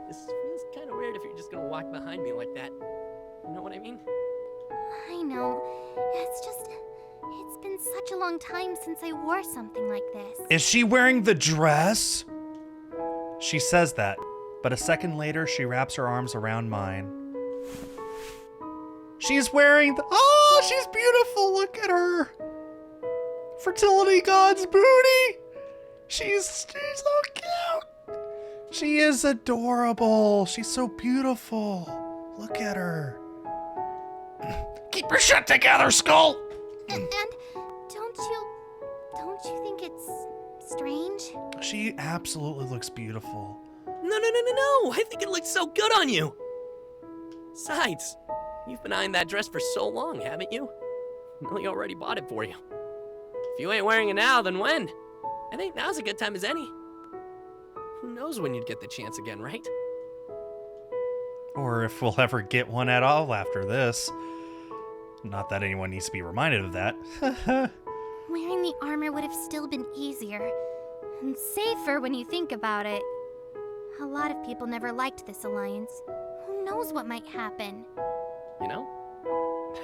this feels kind of weird if you're just gonna walk behind me like that. You know what I mean? I know. It's been such a long time since I wore something like this. Is she wearing the dress? She says that, but a second later, she wraps her arms around mine. She's wearing the... Oh, she's beautiful. Look at her. Fertility God's booty. She's so cute. She is adorable. She's so beautiful. Look at her. Keep your shit together, Skull. And don't you think it's strange? She absolutely looks beautiful. No. I think it looks so good on you. Besides, you've been eyeing that dress for so long, haven't you? Millie already bought it for you. If you ain't wearing it now, then when? I think now's a good time as any. Who knows when you'd get the chance again, right? Or if we'll ever get one at all after this. Not that anyone needs to be reminded of that. Wearing the armor would have still been easier. And safer when you think about it. A lot of people never liked this alliance. Who knows what might happen? You know,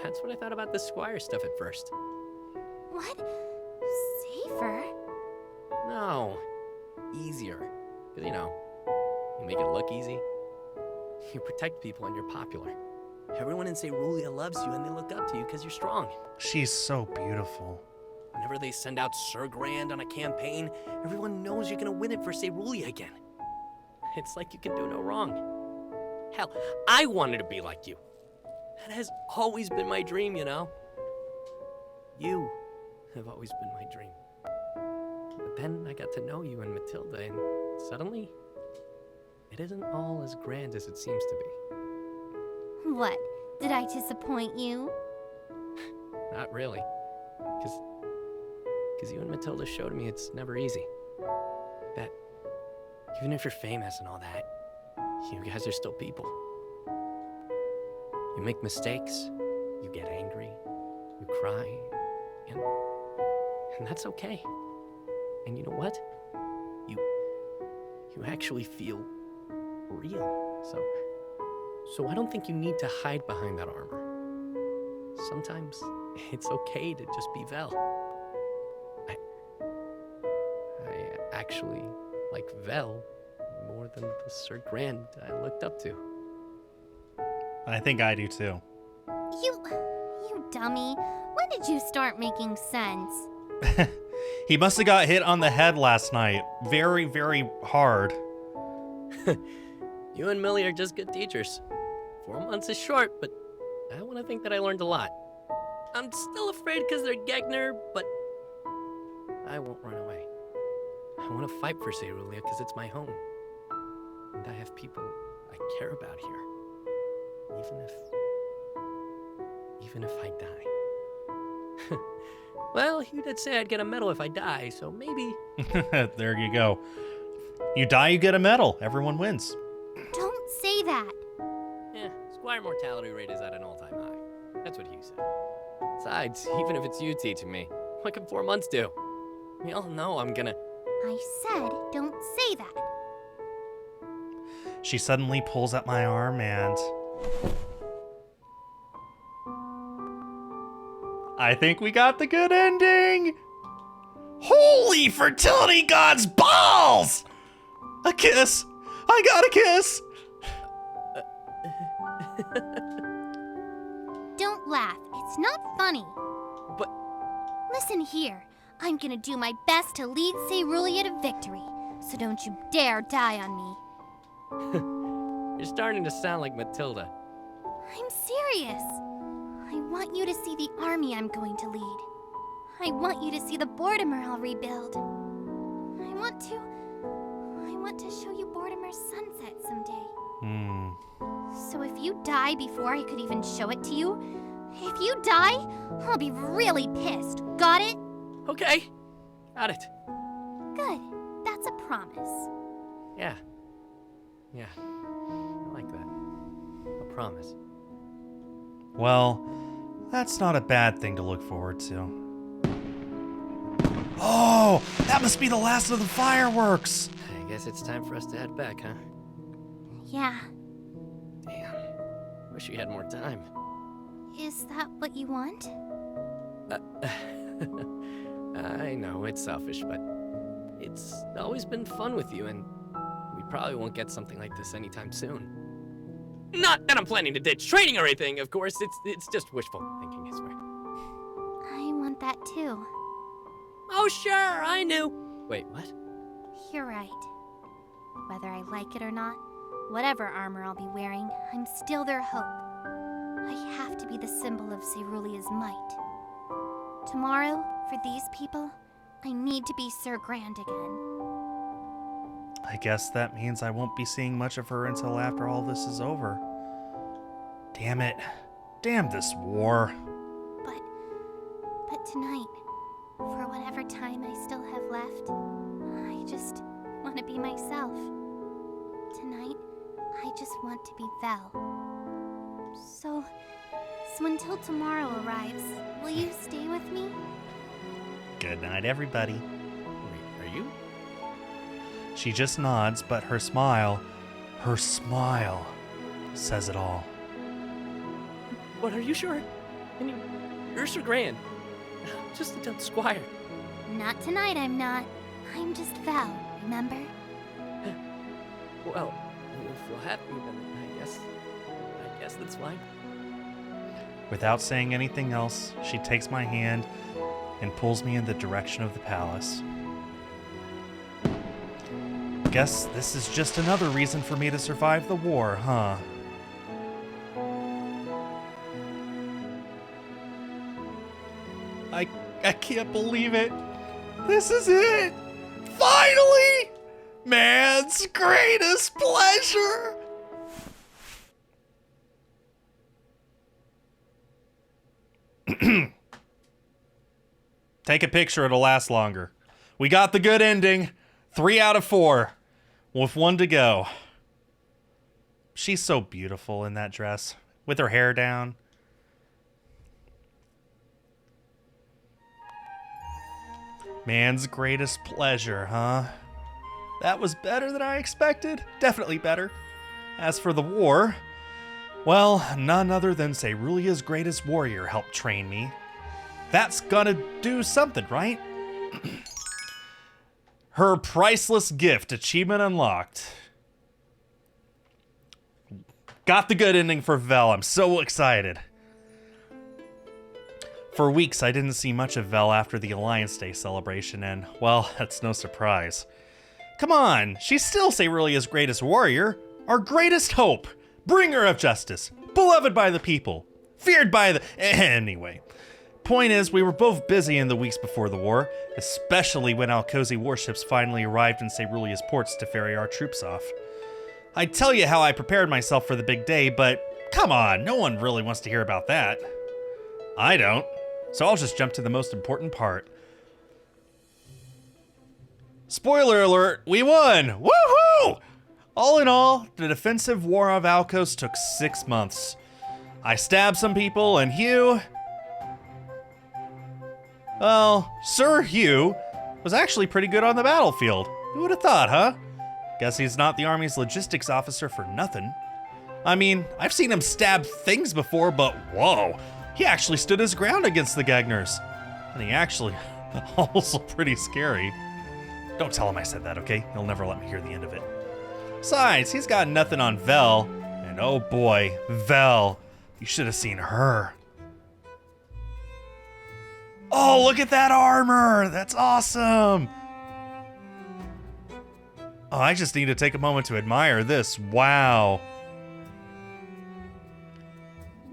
that's what I thought about the Esquire stuff at first. What? Safer? No, easier. 'Cause, you know, you make it look easy. You protect people and you're popular. Everyone in Cerulean loves you and they look up to you because you're strong. She's so beautiful. Whenever they send out Sir Grand on a campaign, everyone knows you're gonna win it for Cerulean again. It's like you can do no wrong. Hell, I wanted to be like you. That has always been my dream, you know? You have always been my dream. But then I got to know you and Matilda, and suddenly, it isn't all as grand as it seems to be. What? Did I disappoint you? Not really. Because you and Matilda showed me it's never easy. That even if you're famous and all that, you guys are still people. You make mistakes, you get angry, you cry, and that's okay. And you know what? You actually feel real. So I don't think you need to hide behind that armor. Sometimes it's okay to just be Vel. I actually like Vel more than the Sir Grand I looked up to. I think I do too. You dummy. When did you start making sense? He must have got hit on the head last night. Very, very hard. You and Millie are just good teachers. 4 months is short, but I want to think that I learned a lot. I'm still afraid because they're Gegner, but I won't run away. I want to fight for Cerulia because it's my home. And I have people I care about here. Even if I die. Well, you did say I'd get a medal if I die, so maybe. There you go. You die, you get a medal. Everyone wins. Don't say that. Yeah, Squire mortality rate is at an all-time high. That's what Hugh said. Besides, even if it's you teaching me, what can 4 months do? We all know I'm gonna... I said don't say that. She suddenly pulls at my arm and... I think we got the good ending! Holy fertility god's balls! A kiss! I got a kiss! Don't laugh. It's not funny. But... Listen here. I'm gonna do my best to lead Cerulia to victory, so don't you dare die on me. You're starting to sound like Matilda. I'm serious. I want you to see the army I'm going to lead. I want you to see the Bortimer I'll rebuild. I want to show you Bortimer's sunset someday. So if you die before I could even show it to you, if you die, I'll be really pissed. Got it? Okay, got it. Good. That's a promise. Yeah, I like that. A promise. Well, that's not a bad thing to look forward to. Oh, that must be the last of the fireworks. I guess it's time for us to head back, huh? Yeah. Damn, wish we had more time. Is that what you want? I know, it's selfish, but it's always been fun with you, and we probably won't get something like this anytime soon. Not that I'm planning to ditch training or anything, of course. It's just wishful thinking, I swear. I want that too. Oh, sure, I knew. Wait, what? You're right. Whether I like it or not, whatever armor I'll be wearing, I'm still their hope. I have to be the symbol of Cerulea's might. Tomorrow, for these people, I need to be Sir Grand again. I guess that means I won't be seeing much of her until after all this is over. Damn it. Damn this war. But tonight, for whatever time I still have left, I just want to be myself. Tonight, I just want to be Vel. So until tomorrow arrives, will you stay with me? Good night, everybody. Wait, are you? She just nods, but her smile says it all. What, are you sure? I mean, you're Sir Grand. Just a dumb squire. Not tonight, I'm not. I'm just Vel, remember? Well, if you'll have me, then I guess that's fine. Without saying anything else, she takes my hand and pulls me in the direction of the palace. Guess this is just another reason for me to survive the war, huh? I can't believe it. This is it. Finally! Man's greatest pleasure. Take a picture, it'll last longer. We got the good ending. 3 out of 4. With 1 to go. She's so beautiful in that dress. With her hair down. Man's greatest pleasure, huh? That was better than I expected. Definitely better. As for the war, well, none other than Cerulea's greatest warrior helped train me. That's gonna do something, right? Her priceless gift, achievement unlocked. Got the good ending for Vel. I'm so excited. For weeks, I didn't see much of Vel after the Alliance Day celebration, and, well, that's no surprise. Come on, she's still Cerulea's greatest warrior, our greatest hope, bringer of justice, beloved by the people, feared by the... Anyway, Point is, we were both busy in the weeks before the war, especially when Alcosi warships finally arrived in Cerulea's ports to ferry our troops off. I'd tell you how I prepared myself for the big day, but come on, no one really wants to hear about that. I don't, so I'll just jump to the most important part. Spoiler alert, we won! Woohoo! All in all, the defensive war of Alcos took 6 months. I stabbed some people, and Hugh... Well, Sir Hugh was actually pretty good on the battlefield. Who would have thought, huh? Guess he's not the Army's logistics officer for nothing. I mean, I've seen him stab things before, but whoa, he actually stood his ground against the Gegners. And he actually also pretty scary. Don't tell him I said that, okay? He'll never let me hear the end of it. Besides, he's got nothing on Vel. And oh boy, Vel, you should have seen her. Oh, look at that armor! That's awesome! Oh, I just need to take a moment to admire this. Wow.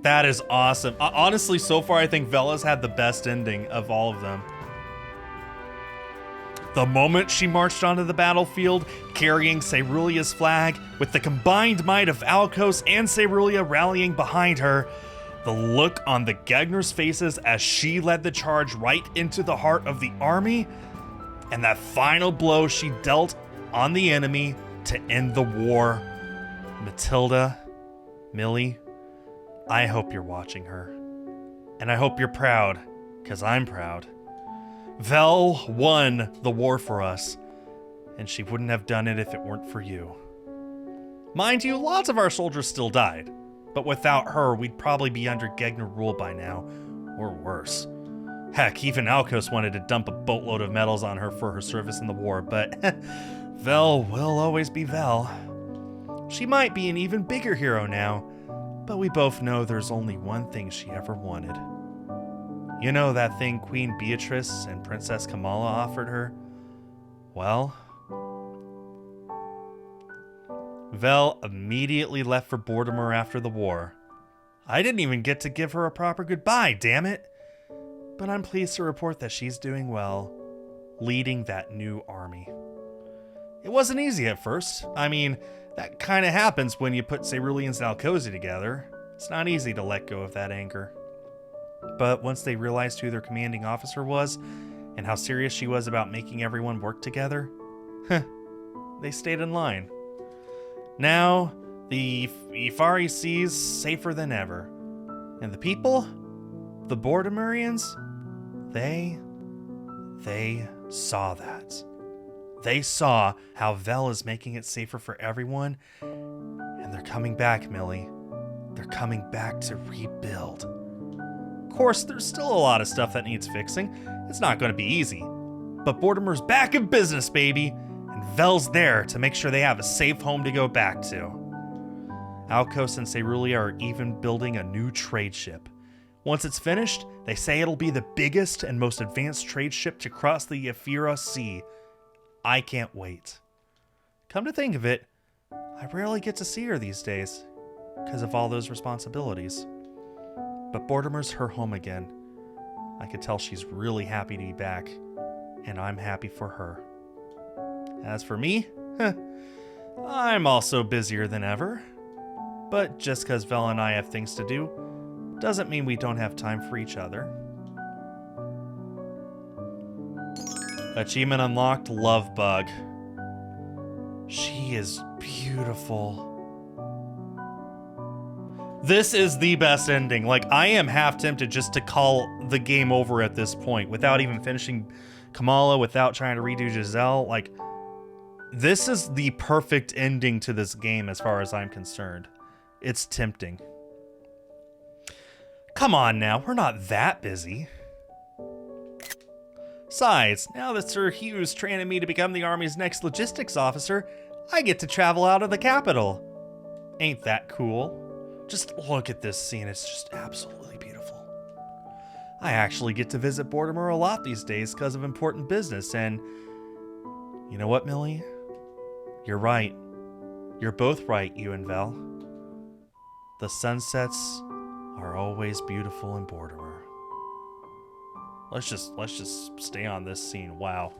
That is awesome. Honestly, so far, I think Vela's had the best ending of all of them. The moment she marched onto the battlefield, carrying Cerulea's flag, with the combined might of Alcos and Cerulea rallying behind her, the look on the Gegners' faces as she led the charge right into the heart of the army, and that final blow she dealt on the enemy to end the war. Matilda, Millie, I hope you're watching her. And I hope you're proud, because I'm proud. Vel won the war for us, and she wouldn't have done it if it weren't for you. Mind you, lots of our soldiers still died, but without her, we'd probably be under Gegner rule by now, or worse. Heck, even Alcos wanted to dump a boatload of medals on her for her service in the war, but Vel will always be Vel. She might be an even bigger hero now, but we both know there's only one thing she ever wanted. You know that thing Queen Beatrice and Princess Kamala offered her? Well, Vel immediately left for Mortimer after the war. I didn't even get to give her a proper goodbye, damn it! But I'm pleased to report that she's doing well, leading that new army. It wasn't easy at first. I mean, that kind of happens when you put Ceruleans and Alcosi together. It's not easy to let go of that anger. But once they realized who their commanding officer was, and how serious she was about making everyone work together, they stayed in line. Now, the Ifari Sea's safer than ever. And the people? The Bordomirians? They saw that. They saw how Vel is making it safer for everyone, and they're coming back, Millie. They're coming back to rebuild. Of course, there's still a lot of stuff that needs fixing. It's not going to be easy. But Mortimer's back in business, baby, and Vel's there to make sure they have a safe home to go back to. Alcos and Cerulea are even building a new trade ship. Once it's finished, they say it'll be the biggest and most advanced trade ship to cross the Yafira Sea. I can't wait. Come to think of it, I rarely get to see her these days because of all those responsibilities. But Mortimer's her home again. I could tell she's really happy to be back, and I'm happy for her. As for me, I'm also busier than ever. But just because Vel and I have things to do, doesn't mean we don't have time for each other. Achievement unlocked, Love Bug. She is beautiful. This is the best ending. Like, I am half tempted just to call the game over at this point without even finishing Kamala, without trying to redo Giselle. Like, this is the perfect ending to this game as far as I'm concerned. It's tempting. Come on now, we're not that busy. Besides, now that Sir Hugh's training me to become the Army's next logistics officer, I get to travel out of the capital. Ain't that cool? Just look at this scene, it's just absolutely beautiful. I actually get to visit Mortimer a lot these days because of important business, and you know what, Millie? You're right. You're both right, you and Vel. The sunsets are always beautiful in Mortimer. Let's just stay on this scene. Wow.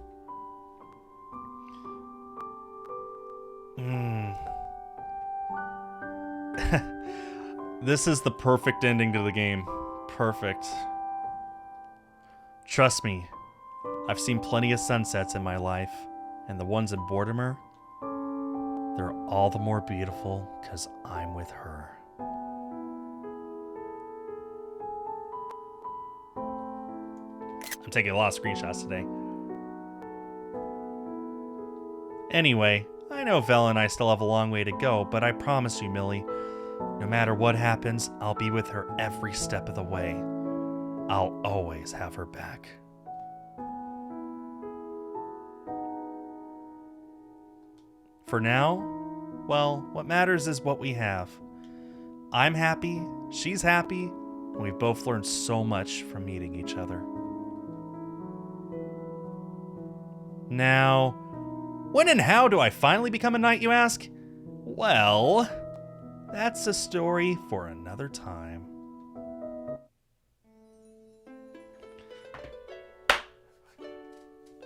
This is the perfect ending to the game. Perfect. Trust me, I've seen plenty of sunsets in my life, and the ones in Mortimer, they're all the more beautiful because I'm with her. I'm taking a lot of screenshots today. Anyway, I know Vel and I still have a long way to go, but I promise you, Millie, no matter what happens, I'll be with her every step of the way. I'll always have her back. For now, well, what matters is what we have. I'm happy, she's happy, and we've both learned so much from meeting each other. Now, when and how do I finally become a knight, you ask? Well, that's a story for another time.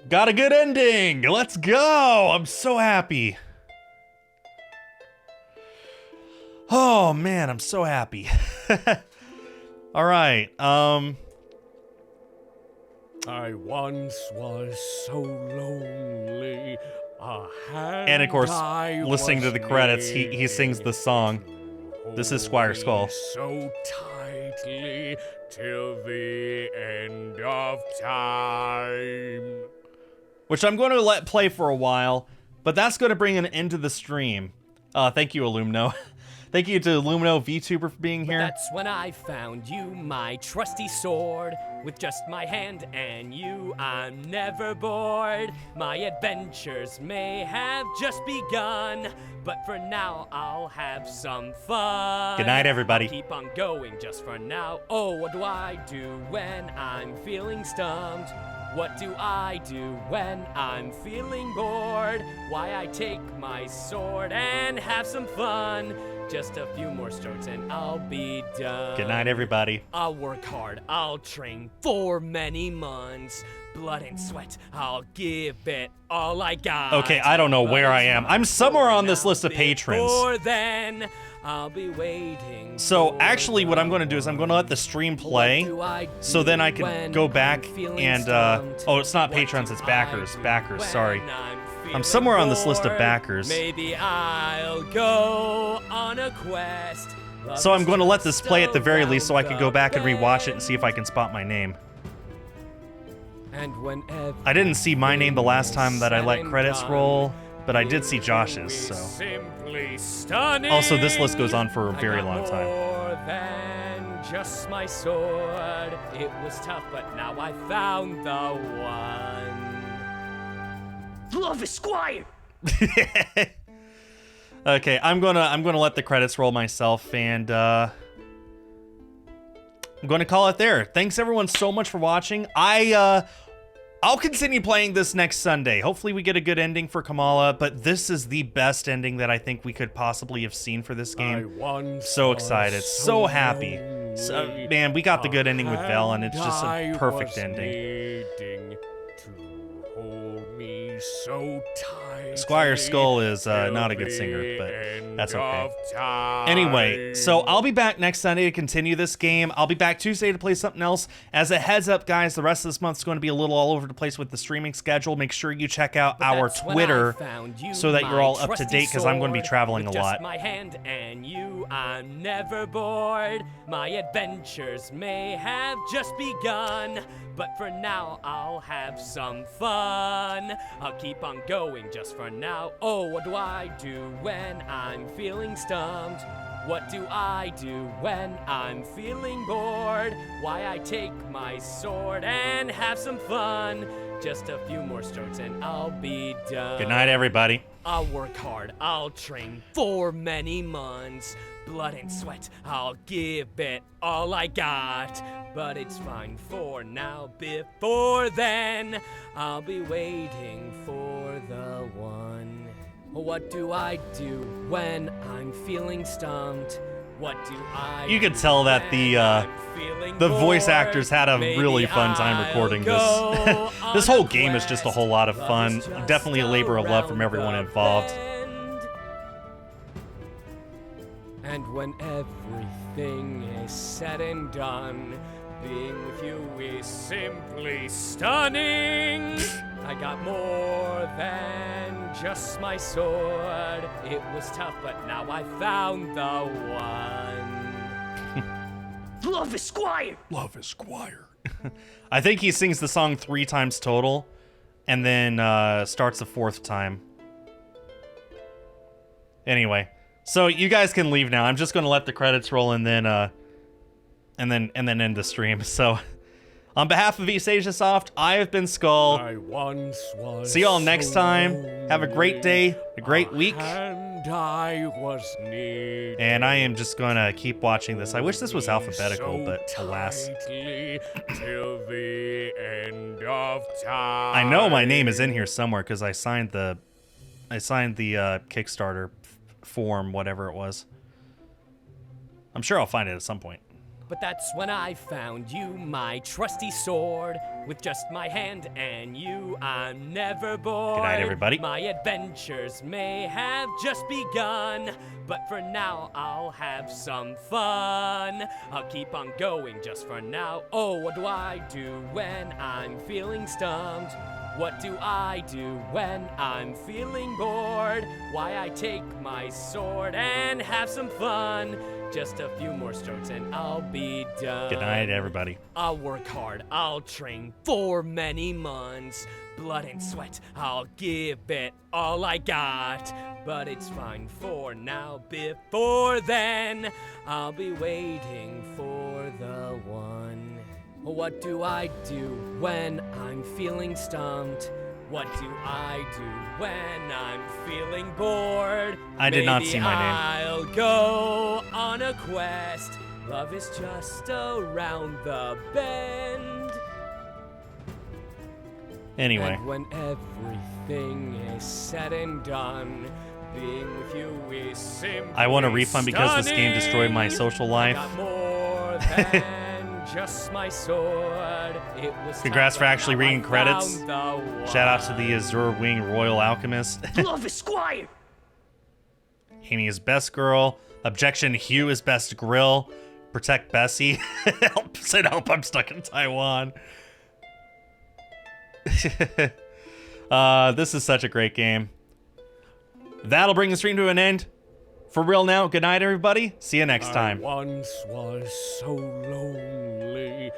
Got a good ending! Let's go! I'm so happy. Oh man, I'm so happy. Alright, I once was so lonely. and of course, listening to the credits, he sings the song. This is Esquire Skull. So tightly till the end of time. Which I'm going to let play for a while, but that's going to bring an end to the stream. Thank you, Illumino. Thank you to Illumino VTuber for being here. That's when I found you, my trusty sword. With just my hand and you, I'm never bored. My adventures may have just begun, but for now, I'll have some fun. Good night, everybody. I'll keep on going just for now. Oh, what do I do when I'm feeling stumped? What do I do when I'm feeling bored? Why, I take my sword and have some fun. Just a few more strokes and I'll be done. Good night, everybody. I'll work hard, I'll train for many months. Blood and sweat, I'll give it all I got. Okay, I don't know where I am. I'm somewhere on this list of patrons. Before then, I'll be waiting. So actually what I'm going to do is I'm going to let the stream play, so then I can go back and, oh, it's not patrons, it's backers. Backers, sorry. I'm somewhere on this list of backers. Maybe I'll go on a quest. So I'm going to let this play at the very least so I can go back and rewatch it and see if I can spot my name. And whenever I didn't see my name the last time that I let credits roll, but I did see Josh's, so. Also, this list goes on for a very long time. More than just my sword. It was tough, but now I found the one. Love Esquire! Okay, I'm gonna let the credits roll myself, and I'm gonna call it there. Thanks everyone so much for watching. I'll continue playing this next Sunday. Hopefully we get a good ending for Kamala, but this is the best ending that I think we could possibly have seen for this game. So excited, so happy. So, man, we got the good ending with Vel, and it's just a perfect ending. So Esquire Skull is not a good singer, but that's okay. Anyway, so I'll be back next Sunday to continue this game. I'll be back Tuesday to play something else. As a heads up, guys, the rest of this month's going to be a little all over the place with the streaming schedule. Make sure you check out our Twitter so that you're all up to date, because I'm going to be traveling a lot. My hand and you, I'm never bored. My adventures may have just begun, but for now I'll have some fun. I'll keep on going just for now. Oh, what do I do when I'm feeling stumped? What do I do when I'm feeling bored? Why, I take my sword and have some fun. Just a few more strokes and I'll be done. Good night, everybody. I'll work hard, I'll train for many months. Blood and sweat, I'll give it all I got. But it's fine for now. Before then, I'll be waiting for the one. What do I do when I'm feeling stumped? What do I You could do tell that when I'm feeling the voice bored? actors had a really fun time Maybe recording I'll this. go This on whole a game is just a quest. whole lot of Love fun. is just Definitely a labor of love from around everyone the involved. bend. And when everything is said and done, being with you is simply stunning. I got more than just my sword. It was tough, but now I found the one. Love Esquire! Love Esquire. I think he sings the song 3 times total, and then starts the 4th time. Anyway, so you guys can leave now. I'm just going to let the credits roll and then end the stream. So, on behalf of East Asia Soft, I have been Skull. I once was See y'all next so time. Have a great day, a great week. And I was needed. And I am just going to keep watching this. I wish this was alphabetical, so but alas. tightly till the end of time. I know my name is in here somewhere because I signed the Kickstarter form, whatever it was. I'm sure I'll find it at some point. But that's when I found you, my trusty sword. With just my hand and you, I'm never bored. Good night, everybody. My adventures may have just begun, but for now I'll have some fun. I'll keep on going just for now. Oh, what do I do when I'm feeling stumped? What do I do when I'm feeling bored? Why, I take my sword and have some fun. Just a few more strokes and I'll be done. Good night, everybody. I'll work hard, I'll train for many months. Blood and sweat, I'll give it all I got. But it's fine for now, before then, I'll be waiting for the one. What do I do when I'm feeling stumped? What do I do when I'm feeling bored? I did not see my name. I'll go on a quest. Love is just around the bend. Anyway. And when everything is said and done, being with you is simply I want a refund because this game destroyed my social life. I got more than just my sword. It was Congrats for actually reading credits. Shout Shout out to the Azure Wing Royal Alchemist. Love Esquire! Amy is best girl. Objection, Hugh is best grill. Protect Bessie. Help, said help, I'm stuck in Taiwan. This is such a great game. That'll bring the stream to an end. For real now, good night, everybody. See you next time. I once was so lonely.